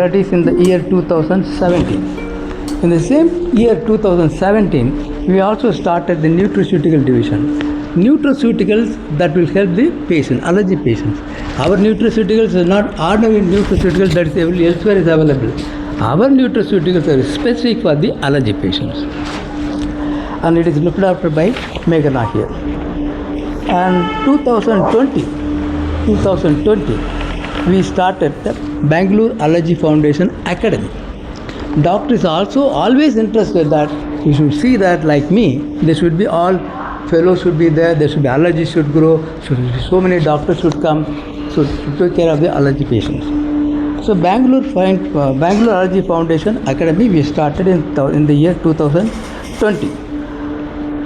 that is in the year 2017. In the same year 2017, we also started the nutraceutical division. Nutraceuticals that will help the patient, allergy patients. Our nutraceuticals is not ordinary nutraceuticals that is elsewhere is available. Our nutraceuticals are specific for the allergy patients. And it is looked after by Meghana here. And 2020, we started the Bengaluru Allergy Foundation Academy. Doctors also always interested that you should see that like me, there should be all fellows should be there should be allergies should grow, so many doctors should come, to take care of the allergy patients. So Bengaluru Allergy Foundation Academy we started in the year 2020.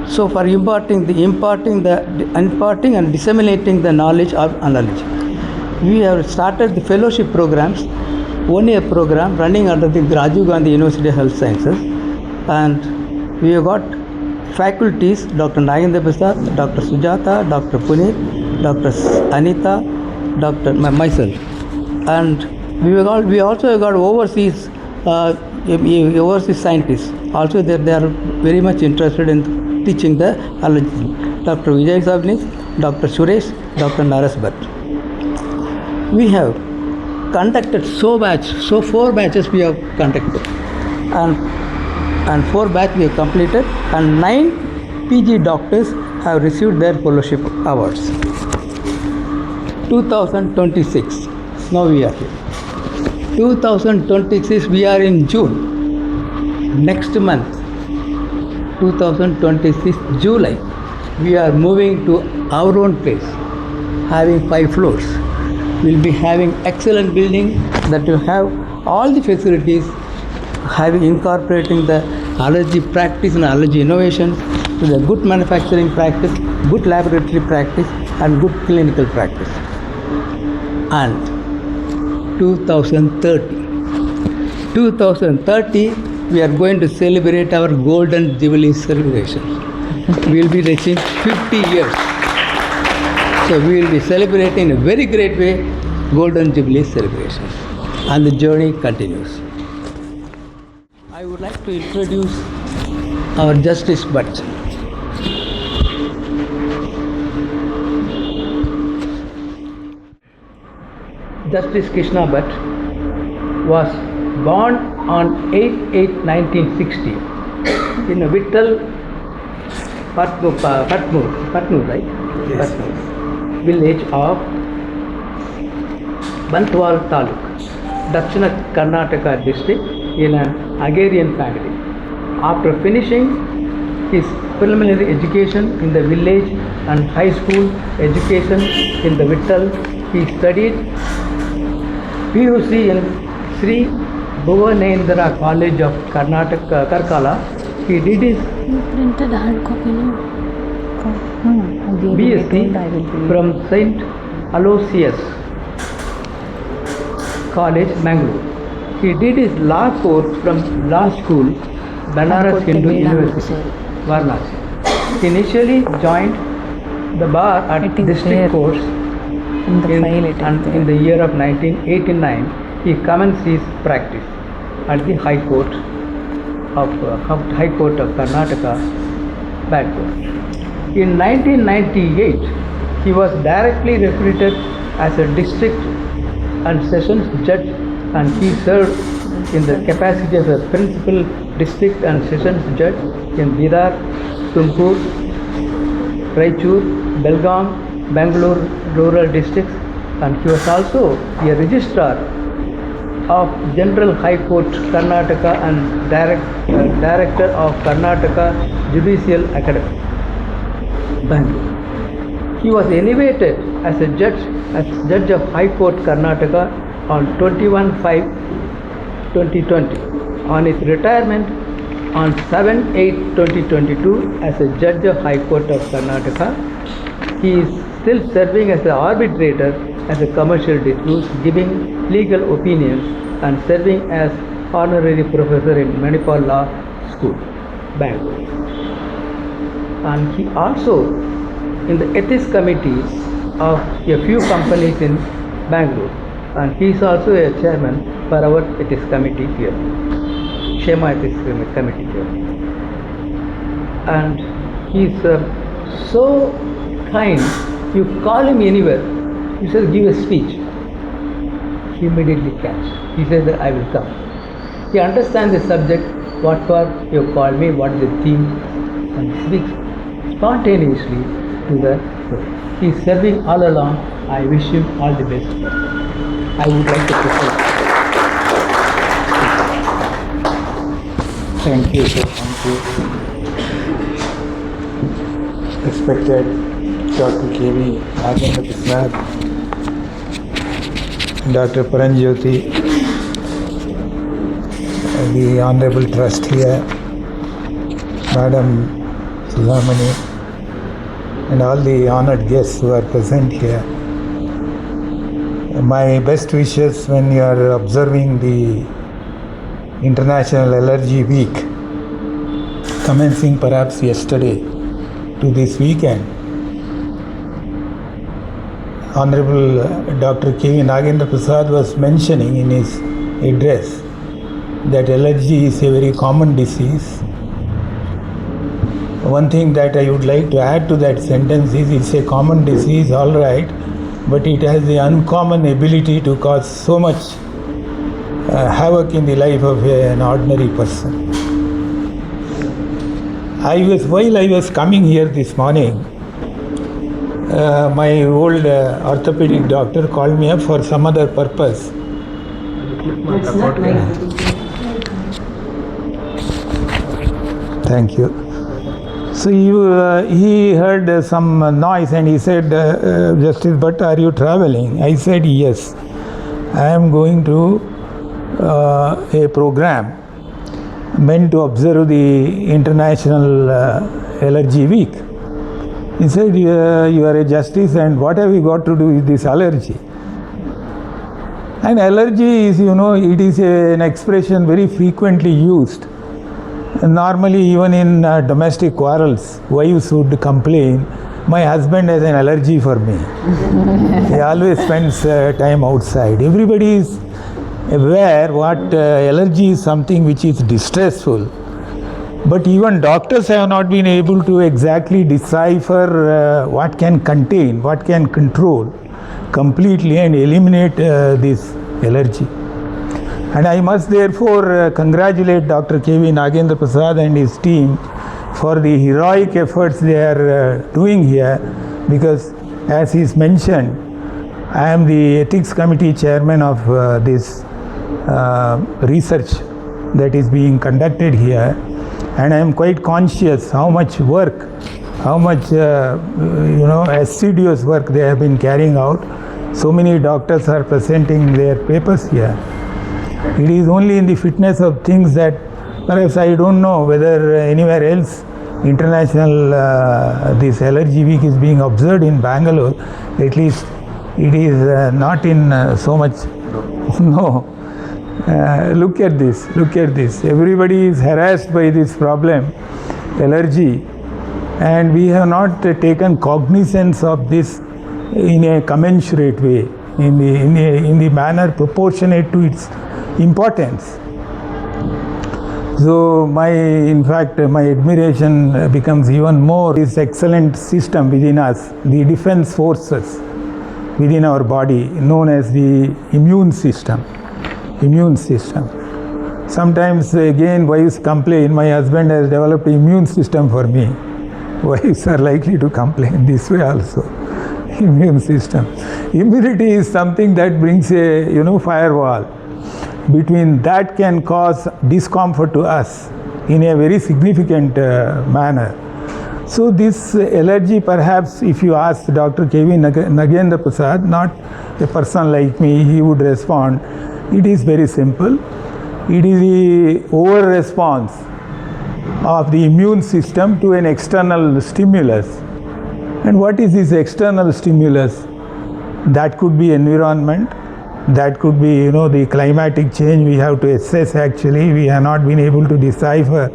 So for imparting and disseminating the knowledge of allergy. We have started the fellowship programs, 1 year program running under the Rajiv Gandhi University of Health Sciences, and we have got faculties Dr. Nagendra Prasad, Dr. Sujata, Dr. Puneet, Dr. Anita, myself, and we also got overseas scientists. Also they are very much interested in teaching the allergy. Dr. Vijay Sabnis, Dr. Suresh, Dr. Naras Bhatt. We have conducted 4 batches we have conducted, and 4 batches we have completed, and 9 PG doctors have received their fellowship awards. 2026, now we are here. 2026, we are in June. Next month, 2026 July, we are moving to our own place, having 5 floors. We'll be having excellent building that will have all the facilities, incorporating the allergy practice and allergy innovation with a good manufacturing practice, good laboratory practice, and good clinical practice. And 2030, we are going to celebrate our golden jubilee celebration. We will be reaching 50 years. So we will be celebrating in a very great way golden jubilee celebration. And the journey continues. I would like to introduce our Justice Bhat. Justice Krishna Bhat was born on 8/8/1960 in a Vittal Patnur, right? Yes. Patnur, village of Bantwal Taluk, Dakshina Karnataka district, in an agrarian family. After finishing his preliminary education in the village and high school education in the Vittal, he studied PUC in Sri Bhuvanendra College of Karnataka, Karkala. He did his printed hard copy, no? BSc from St. Aloysius College, Bengaluru. He did his law course from Law School, Banaras Hindu University, Varanasi. He initially joined the bar at district courts in the year of 1989. He commenced his practice at the High Court of Karnataka, Bangalore. In 1998, he was directly recruited as a district and sessions judge, and he served in the capacity of a principal district and sessions judge in Bidar, Tumkur, Raichur, Belgaum, Bangalore rural districts, and he was also a registrar of General High Court Karnataka and director of Karnataka Judicial Academy, Bangalore. He was elevated as a judge of High Court Karnataka on 21/5/2020. On his retirement on 7/8/2022 as a judge of High Court of Karnataka, he is still serving as an arbitrator as a commercial disputes, giving legal opinions and serving as honorary professor in Manipal Law School, Bangalore. And he also in the ethics committee of a few companies in Bangalore, and he is also a chairman for our ethics committee here, Shema ethics committee here. And he's so kind. You call him anywhere, he says, give a speech. He immediately catch. He says that I will come. He understands the subject, what for you call me, what is the theme, and speaks spontaneously to the group. He is serving all along. I wish him all the best. I would like to present. Thank you, sir. Thank you. Respected Dr. K.V. Nagendra Prasad, Dr. Paranjyoti, the Honorable Trust here, Madam Sudhamani, and all the honored guests who are present here. My best wishes when you are observing the International Allergy Week, commencing perhaps yesterday to this weekend. Honorable Dr. K.V. Nagendra Prasad was mentioning in his address that allergy is a very common disease. One thing that I would like to add to that sentence is it's a common disease, all right, but it has the uncommon ability to cause so much havoc in the life of an ordinary person. While I was coming here this morning, my old orthopedic doctor called me up for some other purpose. Thank you. So he heard some noise and he said, Justice Bhatt, are you traveling? I said, yes. I am going to a program meant to observe the International Allergy Week. He said, you are a justice and what have you got to do with this allergy? And allergy is, it is an expression very frequently used. Normally, even in domestic quarrels, wives would complain, my husband has an allergy for me. He always spends time outside. Everybody is aware what allergy is something which is distressful. But even doctors have not been able to exactly decipher what can contain, what can control completely and eliminate this allergy. And I must therefore congratulate Dr. K.V. Nagendra Prasad and his team for the heroic efforts they are doing here, because as is mentioned, I am the ethics committee chairman of this research that is being conducted here, and I am quite conscious how much work, how much assiduous work they have been carrying out. So many doctors are presenting their papers here. It is only in the fitness of things that perhaps I don't know whether anywhere else international this allergy week is being observed in Bengaluru. At least it is not in so much. No. Look at this. Everybody is harassed by this problem, allergy, and we have not taken cognizance of this in a commensurate way, in the manner proportionate to its importance. So my admiration becomes even more this excellent system within us, the defense forces within our body, known as the immune system. Sometimes again wives complain, my husband has developed an immune system for me. Wives are likely to complain this way also. Immune system. Immunity is something that brings a firewall between that can cause discomfort to us in a very significant manner. So this allergy, perhaps if you ask Dr. K.V. Nagendra Prasad, not a person like me, he would respond, it is very simple. It is the over-response of the immune system to an external stimulus. And what is this external stimulus? That could be environment, that could be the climatic change we have to assess actually. We have not been able to decipher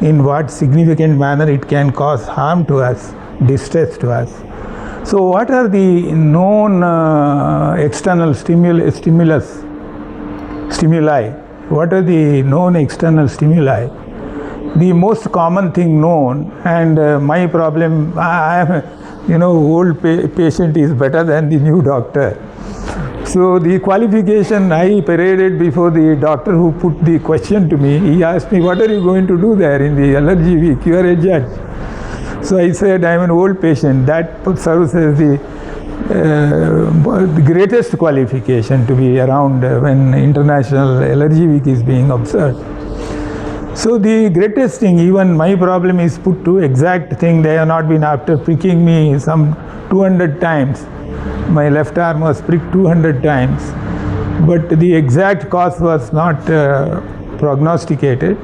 in what significant manner it can cause harm to us, distress to us. So what are the known external stimulus? stimuli. What are the known external stimuli? The most common thing known, and my problem, I am, old patient is better than the new doctor. So the qualification I paraded before the doctor who put the question to me. He asked me, what are you going to do there in the allergy week? You are a judge. So I said, I am an old patient. That serves as the greatest qualification to be around when International Allergy Week is being observed. So the greatest thing, even my problem is put to exact thing. They have not been after pricking me some 200 times. My left arm was pricked 200 times, but the exact cause was not prognosticated.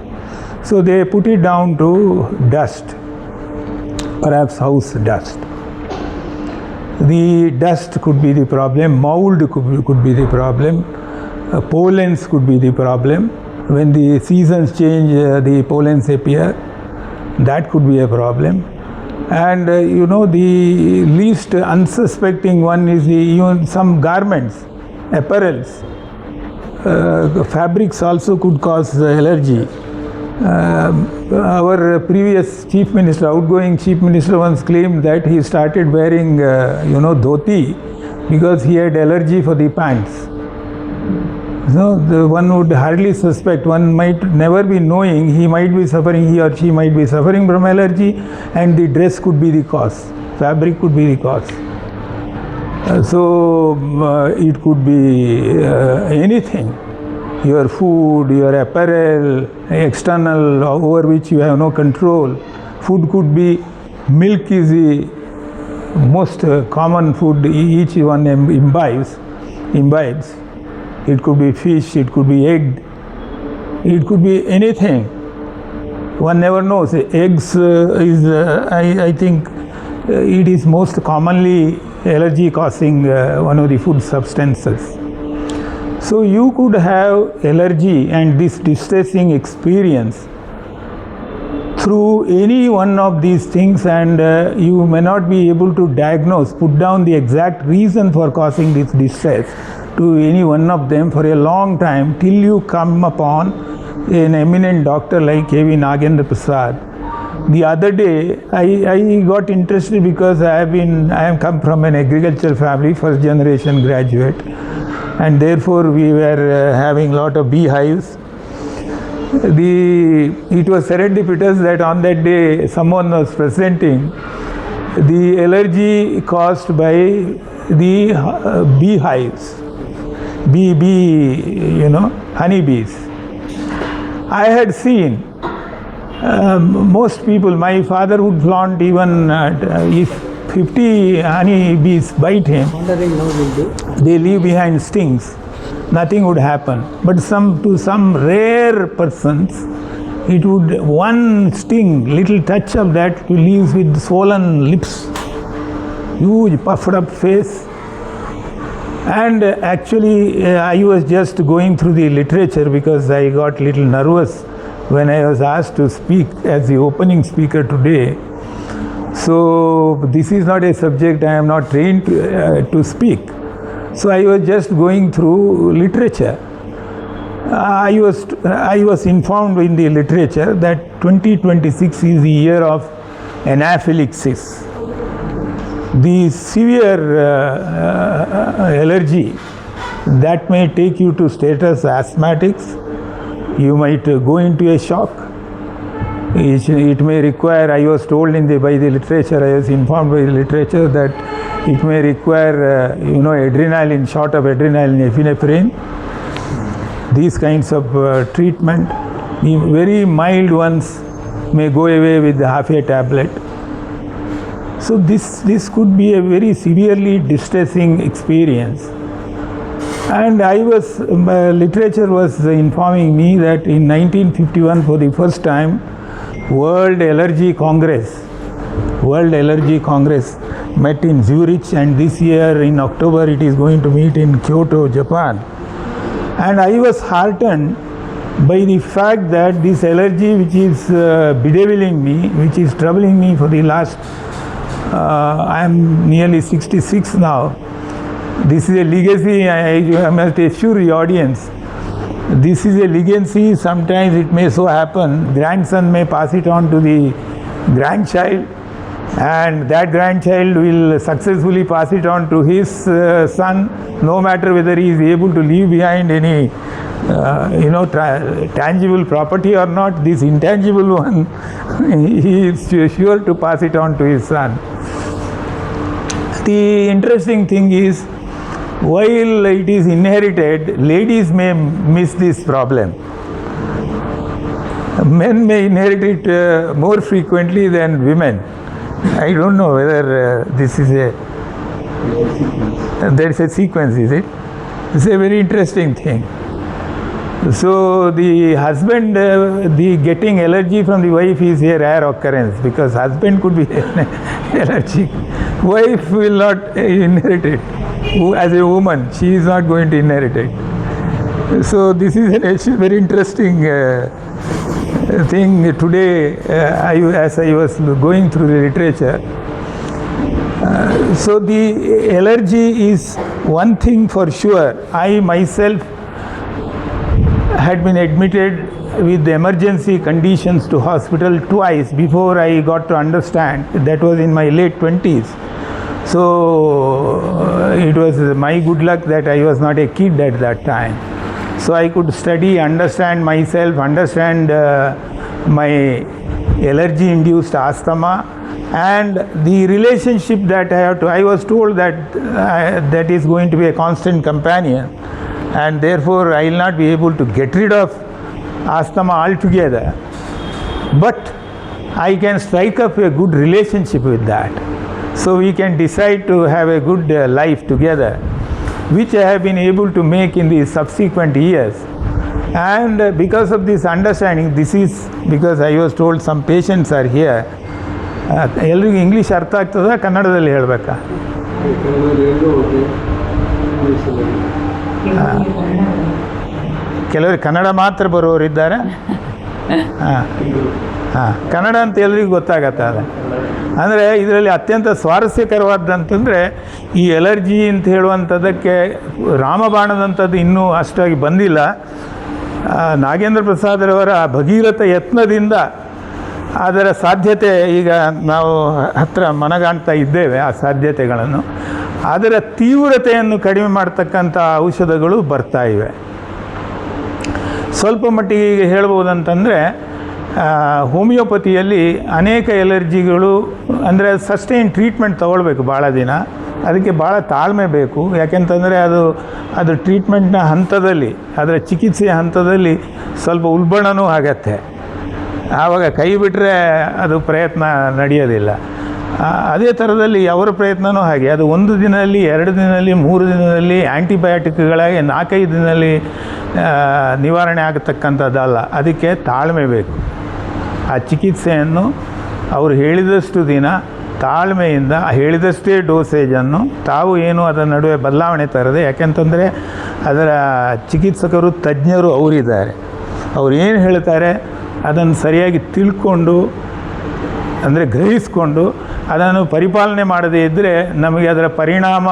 So they put it down to dust, perhaps house dust. The dust could be the problem, mold could be the problem, pollens could be the problem. When the seasons change, the pollens appear. That could be a problem. And the least unsuspecting one is even some garments, apparels. Fabrics also could cause allergy. Our previous chief minister, outgoing chief minister, once claimed that he started wearing, dhoti because he had allergy for the pants. So the one would hardly suspect, one might never be knowing, he or she might be suffering from allergy, and the dress could be the cause, fabric could be the cause. It could be anything, your food, your apparel, external over which you have no control. Food could be, milk is the most common food each one imbibes. It could be fish, it could be egg, it could be anything. One never knows. Eggs is, I think, it is most commonly allergy causing one of the food substances. So you could have allergy and this distressing experience through any one of these things, and you may not be able to diagnose, put down the exact reason for causing this distress to any one of them for a long time, till you come upon an eminent doctor like A.V. Nagendra Prasad. The other day, I got interested because I have come from an agricultural family, first generation graduate, and therefore we were having a lot of beehives. It was serendipitous that on that day someone was presenting the allergy caused by the beehives. Honeybees. I had seen most people, my father would flaunt even if 50 honeybees bite him, they leave behind stings, nothing would happen. But to some rare persons, it would, one sting, little touch of that leaves with swollen lips, huge puffed up face. And actually, I was just going through the literature because I got a little nervous when I was asked to speak as the opening speaker today. So this is not a subject I am not trained to speak. So I was just going through literature. I was informed in the literature that 2026 is the year of anaphylaxis. The severe allergy that may take you to status asthmatics. You might go into a shock. It may require, I was told by the literature, I was informed by the literature that it may require, adrenaline, shot of adrenaline, epinephrine. These kinds of treatment. The very mild ones may go away with half a tablet. So this could be a very severely distressing experience. And literature was informing me that in 1951, for the first time, World Allergy Congress met in Zurich, and this year in October it is going to meet in Kyoto, Japan. And I was heartened by the fact that this allergy, which is bedeviling me, which is troubling me for the last, I am nearly 66 now. This is a legacy, I must assure the audience. This is a legacy. Sometimes it may so happen, grandson may pass it on to the grandchild, and that grandchild will successfully pass it on to his son, no matter whether he is able to leave behind any tangible property or not. This intangible one, he is sure to pass it on to his son. The interesting thing is, while it is inherited, ladies may miss this problem. Men may inherit it more frequently than women. I don't know whether this is there is a sequence, is it? It's a very interesting thing. So the husband, the getting allergy from the wife is a rare occurrence, because husband could be allergic. Wife will not inherit it. As a woman, she is not going to inherit it. So this is a very interesting thing. Today, as I was going through the literature, so the allergy is one thing for sure. I myself had been admitted with the emergency conditions to hospital twice before I got to understand. That was in my late 20s. So it was my good luck that I was not a kid at that time. So I could study, understand myself, understand my allergy-induced asthma, and the relationship that I have to. I was told that that is going to be a constant companion, and therefore I will not be able to get rid of asthma altogether. But I can strike up a good relationship with that. So we can decide to have a good life together, which I have been able to make in the subsequent years. And because of this understanding, this is because I was told some patients are here. ಎಲ್ರಿಗೂ English ಅರ್ಥ ಆಗ್ತದ, ಕನ್ನಡದಲ್ಲಿ ಹೇಳಬೇಕಾ? ಕೆಲವರು ಕನ್ನಡ ಮಾತ್ರ ಬರೋರಿದ್ದಾರೆ. ಕನ್ನಡ ಅಂತ ಎಲ್ರಿಗೂ ಗೊತ್ತಾಗತ್ತೆ. ಅದು ಅಂದರೆ ಇದರಲ್ಲಿ ಅತ್ಯಂತ ಸ್ವಾರಸ್ಯಕರವಾದಂತಂದರೆ, ಈ ಎಲರ್ಜಿ ಅಂತ ಹೇಳುವಂಥದ್ದಕ್ಕೆ ರಾಮಬಾಣದಂಥದ್ದು ಇನ್ನೂ ಅಷ್ಟಾಗಿ ಬಂದಿಲ್ಲ. ನಾಗೇಂದ್ರ ಪ್ರಸಾದರವರ ಭಗೀರಥ ಯತ್ನದಿಂದ ಅದರ ಸಾಧ್ಯತೆ ಈಗ ನಾವು ಹತ್ತಿರ ಮನಗಾಣ್ತಾ ಇದ್ದೇವೆ. ಆ ಸಾಧ್ಯತೆಗಳನ್ನು, ಅದರ ತೀವ್ರತೆಯನ್ನು ಕಡಿಮೆ ಮಾಡ್ತಕ್ಕಂಥ ಔಷಧಗಳು ಬರ್ತಾ ಇವೆ. ಸ್ವಲ್ಪ ಮಟ್ಟಿಗೆ ಹೇಳ್ಬೋದಂತಂದರೆ, ಹೋಮಿಯೋಪತಿಯಲ್ಲಿ ಅನೇಕ ಎಲರ್ಜಿಗಳು ಅಂದರೆ ಸಸ್ಟೈನ್ ಟ್ರೀಟ್ಮೆಂಟ್ ತಗೊಳ್ಬೇಕು ಭಾಳ ದಿನ. ಅದಕ್ಕೆ ಭಾಳ ತಾಳ್ಮೆ ಬೇಕು. ಯಾಕೆಂತಂದರೆ ಅದು ಟ್ರೀಟ್ಮೆಂಟ್ನ ಹಂತದಲ್ಲಿ, ಅದರ ಚಿಕಿತ್ಸೆಯ ಹಂತದಲ್ಲಿ ಸ್ವಲ್ಪ ಉಲ್ಬಣನೂ ಆಗತ್ತೆ. ಆವಾಗ ಕೈ ಬಿಟ್ಟರೆ ಅದು ಪ್ರಯತ್ನ ನಡೆಯೋದಿಲ್ಲ. ಅದೇ ಥರದಲ್ಲಿ ಅವರ ಪ್ರಯತ್ನವೂ ಹಾಗೆ. ಅದು 1 ದಿನದಲ್ಲಿ, 2 ದಿನದಲ್ಲಿ, 3 ದಿನದಲ್ಲಿ ಆ್ಯಂಟಿಬಯೋಟಿಕ್ಗಳಾಗಿ 4-5 ದಿನದಲ್ಲಿ ನಿವಾರಣೆ ಆಗತಕ್ಕಂಥದ್ದಲ್ಲ. ಅದಕ್ಕೆ ತಾಳ್ಮೆ ಬೇಕು. ಆ ಚಿಕಿತ್ಸೆಯನ್ನು ಅವರು ಹೇಳಿದಷ್ಟು ದಿನ ತಾಳ್ಮೆಯಿಂದ, ಹೇಳಿದಷ್ಟೇ ಡೋಸೇಜನ್ನು ತಾವು ಏನು ಅದರ ನಡುವೆ ಬದಲಾವಣೆ ತರದೆ, ಯಾಕೆಂತಂದರೆ ಅದರ ಚಿಕಿತ್ಸಕರು, ತಜ್ಞರು ಅವರಿದ್ದಾರೆ. ಅವ್ರು ಏನು ಹೇಳ್ತಾರೆ ಅದನ್ನು ಸರಿಯಾಗಿ ತಿಳ್ಕೊಂಡು, ಅಂದರೆ ಗ್ರಹಿಸ್ಕೊಂಡು ಅದನ್ನು ಪರಿಪಾಲನೆ ಮಾಡದೇ ಇದ್ದರೆ ನಮಗೆ ಅದರ ಪರಿಣಾಮ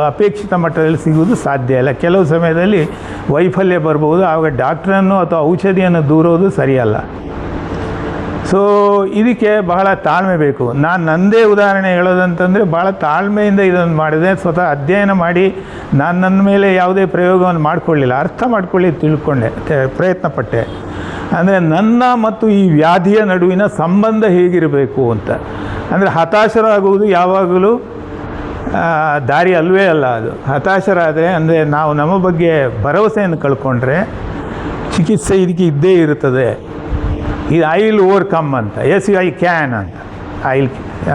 ಅಪೇಕ್ಷಿತ ಮಟ್ಟದಲ್ಲಿ ಸಿಗುವುದು ಸಾಧ್ಯ ಇಲ್ಲ. ಕೆಲವು ಸಮಯದಲ್ಲಿ ವೈಫಲ್ಯ ಬರ್ಬೋದು. ಆವಾಗ ಡಾಕ್ಟ್ರನ್ನು ಅಥವಾ ಔಷಧಿಯನ್ನು ದೂರೋದು ಸರಿಯಲ್ಲ. ಸೊ ಇದಕ್ಕೆ ಬಹಳ ತಾಳ್ಮೆ ಬೇಕು. ನಾನು ನನ್ನದೇ ಉದಾಹರಣೆ ಹೇಳೋದಂತಂದರೆ, ಭಾಳ ತಾಳ್ಮೆಯಿಂದ ಇದನ್ನು ಮಾಡಿದೆ. ಸ್ವತಃ ಅಧ್ಯಯನ ಮಾಡಿ ನಾನು ನನ್ನ ಮೇಲೆ ಯಾವುದೇ ಪ್ರಯೋಗವನ್ನು ಮಾಡಿಕೊಳ್ಳಿಲ್ಲ, ಅರ್ಥ ಮಾಡ್ಕೊಳ್ಳಿ ತಿಳ್ಕೊಂಡೆ, ಪ್ರಯತ್ನಪಟ್ಟೆ. ಅಂದರೆ ನನ್ನ ಮತ್ತು ಈ ವ್ಯಾಧಿಯ ನಡುವಿನ ಸಂಬಂಧ ಹೇಗಿರಬೇಕು ಅಂತ. ಅಂದರೆ ಹತಾಶರಾಗುವುದು ಯಾವಾಗಲೂ ದಾರಿ ಅಲ್ವೇ ಅಲ್ಲ. ಅದು ಹತಾಶರಾದರೆ, ಅಂದರೆ ನಾವು ನಮ್ಮ ಬಗ್ಗೆ ಭರವಸೆಯನ್ನು ಕಳ್ಕೊಂಡ್ರೆ ಚಿಕಿತ್ಸೆ ಇದಕ್ಕೆ ಇದ್ದೇ ಇರುತ್ತದೆ. ಇದು ಐ ವಿಲ್ ಓವರ್ಕಮ್ ಅಂತ, ಎಸ್ ಐ ಕ್ಯಾನ್ ಅಂತ.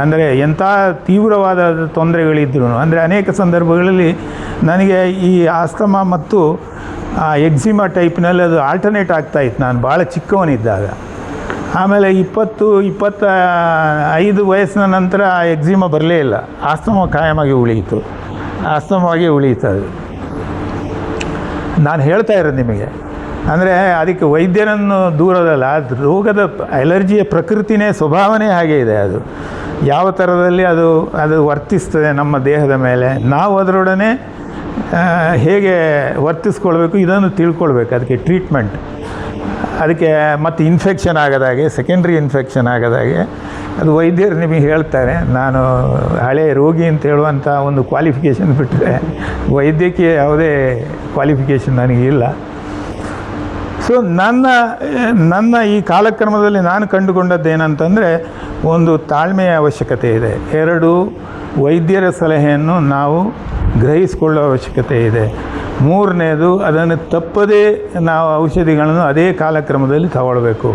ಅಂದರೆ ಎಂಥ ತೀವ್ರವಾದ ತೊಂದರೆಗಳಿದ್ರೂ, ಅಂದರೆ ಅನೇಕ ಸಂದರ್ಭಗಳಲ್ಲಿ ನನಗೆ ಈ ಆಸ್ತಮಾ ಮತ್ತು ಎಕ್ಸಿಮಾ ಟೈಪ್ನಲ್ಲಿ ಅದು ಆಲ್ಟರ್ನೇಟ್ ಆಗ್ತಾಯಿತ್ತು ನಾನು ಭಾಳ ಚಿಕ್ಕವನಿದ್ದಾಗ. ಆಮೇಲೆ 20-25 ವಯಸ್ಸಿನ ನಂತರ ಎಕ್ಸಿಮಾ ಬರಲೇ ಇಲ್ಲ. ಆಸ್ತಮಾ ಕಾಯಮಾಗಿ ಉಳಿಯಿತು, ಆಸ್ತಮಾಗಿ ಉಳಿಯುತ್ತದೆ. ನಾನು ಹೇಳ್ತಾ ಇರೋದು ನಿಮಗೆ, ಅಂದರೆ ಅದಕ್ಕೆ ವೈದ್ಯರನ್ನು ದೂರದಲ್ಲ, ಅದು ರೋಗದ ಅಲರ್ಜಿಯ ಪ್ರಕೃತಿನೇ, ಸ್ವಭಾವನೇ ಹಾಗೆ ಇದೆ. ಅದು ಯಾವ ಥರದಲ್ಲಿ ಅದು ವರ್ತಿಸ್ತದೆ ನಮ್ಮ ದೇಹದ ಮೇಲೆ, ನಾವು ಅದರೊಡನೆ ಹೇಗೆ ವರ್ತಿಸ್ಕೊಳ್ಬೇಕು ಇದನ್ನು ತಿಳ್ಕೊಳ್ಬೇಕು. ಅದಕ್ಕೆ ಟ್ರೀಟ್ಮೆಂಟ್, ಅದಕ್ಕೆ ಮತ್ತು ಇನ್ಫೆಕ್ಷನ್ ಆಗದಾಗೆ, ಸೆಕೆಂಡ್ರಿ ಇನ್ಫೆಕ್ಷನ್ ಆಗದಾಗೆ ಅದು ವೈದ್ಯರು ನಿಮಗೆ ಹೇಳ್ತಾರೆ. ನಾನು ಹಳೆ ರೋಗಿ ಅಂತ ಹೇಳುವಂಥ ಒಂದು ಕ್ವಾಲಿಫಿಕೇಷನ್ ಬಿಟ್ಟರೆ ವೈದ್ಯಕೀಯ ಯಾವುದೇ ಕ್ವಾಲಿಫಿಕೇಷನ್ ನನಗಿಲ್ಲ. ಸೊ ನನ್ನ ಈ ಕಾಲಕ್ರಮದಲ್ಲಿ ನಾನು ಕಂಡುಕೊಂಡದ್ದೇನಂತಂದರೆ, ಒಂದು ತಾಳ್ಮೆಯ ಅವಶ್ಯಕತೆ ಇದೆ. 2, ವೈದ್ಯರ ಸಲಹೆಯನ್ನು ನಾವು ಗ್ರಹಿಸಿಕೊಳ್ಳುವ ಅವಶ್ಯಕತೆ ಇದೆ. 3ನೇದು, ಅದನ್ನು ತಪ್ಪದೇ ನಾವು ಔಷಧಿಗಳನ್ನು ಅದೇ ಕಾಲಕ್ರಮದಲ್ಲಿ ತಗೊಳ್ಬೇಕು.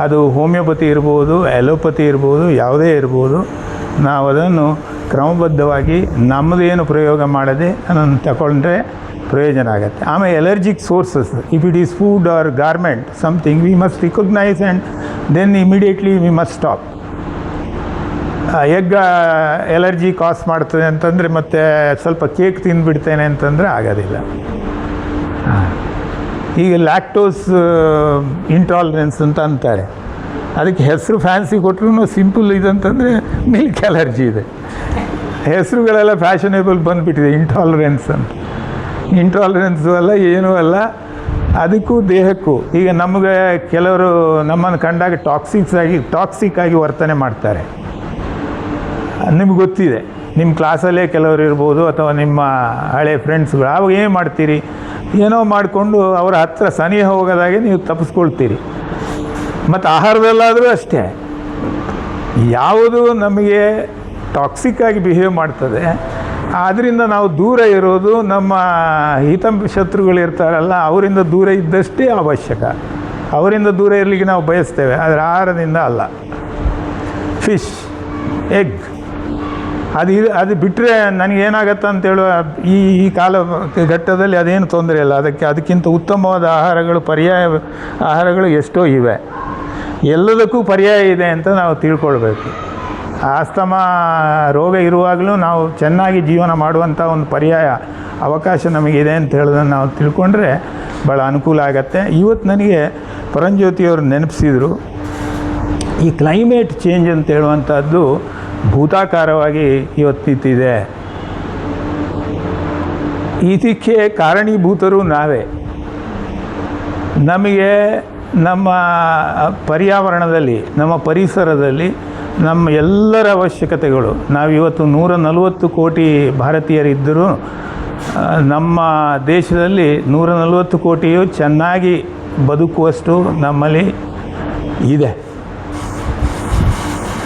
ಅದು ಹೋಮಿಯೋಪತಿ ಇರ್ಬೋದು, ಅಲೋಪತಿ ಇರ್ಬೋದು, ಯಾವುದೇ ಇರ್ಬೋದು, ನಾವು ಅದನ್ನು ಕ್ರಮಬದ್ಧವಾಗಿ ನಮ್ಮದೇನು ಪ್ರಯೋಗ ಮಾಡದೆ ಅದನ್ನು ತಗೊಂಡ್ರೆ ಪ್ರಯೋಜನ ಆಗುತ್ತೆ. ಆಮೇಲೆ allergic sources, if it is food or garment something, we must recognise and then immediately we must stop. Egg allergy cause ಮಾಡ್ತದೆ ಅಂತಂದರೆ ಮತ್ತು ಸ್ವಲ್ಪ ಕೇಕ್ ತಿಂದುಬಿಡ್ತೇನೆ ಅಂತಂದರೆ ಆಗೋದಿಲ್ಲ. ಈಗ ಲ್ಯಾಕ್ಟೋಸ್ ಇಂಟಾಲರೆನ್ಸ್ ಅಂತ ಅಂತಾರೆ. ಅದಕ್ಕೆ ಹೆಸರು ಫ್ಯಾನ್ಸಿ ಕೊಟ್ಟರು ಸಿಂಪಲ್ ಇದಂತಂದರೆ ಮಿಲ್ಕ್ ಅಲರ್ಜಿ ಇದೆ. ಹೆಸರುಗಳೆಲ್ಲ ಫ್ಯಾಷನೇಬಲ್ ಬಂದುಬಿಟ್ಟಿದೆ ಇಂಟಾಲರೆನ್ಸ್ ಅಂತ. ಇಂಟಾಲರೆನ್ಸು ಅಲ್ಲ, ಏನೂ ಅಲ್ಲ, ಅದಕ್ಕೂ ದೇಹಕ್ಕೂ. ಈಗ ನಮಗೆ ಕೆಲವರು ನಮ್ಮನ್ನು ಕಂಡಾಗ ಟಾಕ್ಸಿಕ್ ಆಗಿ ವರ್ತನೆ ಮಾಡ್ತಾರೆ. ನಿಮ್ಗೆ ಗೊತ್ತಿದೆ, ನಿಮ್ಮ ಕ್ಲಾಸಲ್ಲೇ ಕೆಲವರು ಇರ್ಬೋದು ಅಥವಾ ನಿಮ್ಮ ಹಳೆ ಫ್ರೆಂಡ್ಸ್ಗಳು. ಆವಾಗ ಏನು ಮಾಡ್ತೀರಿ, ಏನೋ ಮಾಡಿಕೊಂಡು ಅವರ ಹತ್ತಿರ ಸನಿಹ ಹೋಗೋದಾಗೆ ನೀವು ತಪ್ಪಿಸ್ಕೊಳ್ತೀರಿ. ಮತ್ತು ಆಹಾರದಲ್ಲಾದರೂ ಅಷ್ಟೇ, ಯಾವುದು ನಮಗೆ ಟಾಕ್ಸಿಕ್ಕಾಗಿ ಬಿಹೇವ್ ಮಾಡ್ತದೆ ಆದ್ದರಿಂದ ನಾವು ದೂರ ಇರೋದು, ನಮ್ಮ ಹಿತಶತ್ರುಗಳಿರ್ತಾರಲ್ಲ ಅವರಿಂದ ದೂರ ಇದ್ದಷ್ಟೇ ಅವಶ್ಯಕ. ಅವರಿಂದ ದೂರ ಇರಲಿಕ್ಕೆ ನಾವು ಬಯಸ್ತೇವೆ, ಆದರೆ ಆಹಾರದಿಂದ ಅಲ್ಲ. ಫಿಶ್, ಎಗ್, ಅದು ಬಿಟ್ಟರೆ ನನಗೇನಾಗತ್ತೆ ಅಂತೇಳುವ ಈ ಕಾಲ ಘಟ್ಟದಲ್ಲಿ ಅದೇನು ತೊಂದರೆ ಇಲ್ಲ. ಅದಕ್ಕಿಂತ ಉತ್ತಮವಾದ ಆಹಾರಗಳು, ಪರ್ಯಾಯ ಆಹಾರಗಳು ಎಷ್ಟೋ ಇವೆ. ಎಲ್ಲದಕ್ಕೂ ಪರ್ಯಾಯ ಇದೆ ಅಂತ ನಾವು ತಿಳ್ಕೊಳ್ಬೇಕು. ಆಸ್ತಮಾ ರೋಗ ಇರುವಾಗಲೂ ನಾವು ಚೆನ್ನಾಗಿ ಜೀವನ ಮಾಡುವಂಥ ಒಂದು ಪರ್ಯಾಯ ಅವಕಾಶ ನಮಗಿದೆ ಅಂತ ಹೇಳೋದನ್ನು ನಾವು ತಿಳ್ಕೊಂಡ್ರೆ ಭಾಳ ಅನುಕೂಲ ಆಗತ್ತೆ. ಇವತ್ತು ನನಗೆ ಪರಂಜ್ಯೋತಿಯವರು ನೆನಪಿಸಿದರು, ಈ ಕ್ಲೈಮೇಟ್ ಚೇಂಜ್ ಅಂತ ಹೇಳುವಂಥದ್ದು ಭೂತಾಕಾರವಾಗಿ ಇವತ್ತಿದೆ. ಇದಕ್ಕೆ ಕಾರಣೀಭೂತರು ನಾವೇ. ನಮಗೆ ನಮ್ಮ ಪರ್ಯಾವರಣದಲ್ಲಿ, ನಮ್ಮ ಪರಿಸರದಲ್ಲಿ ನಮ್ಮ ಎಲ್ಲರ ಅವಶ್ಯಕತೆಗಳು, ನಾವಿವತ್ತು 140 ಕೋಟಿ ಭಾರತೀಯರಿದ್ದರೂ ನಮ್ಮ ದೇಶದಲ್ಲಿ 140 ಕೋಟಿಯು ಚೆನ್ನಾಗಿ ಬದುಕುವಷ್ಟು ನಮ್ಮಲ್ಲಿ ಇದೆ.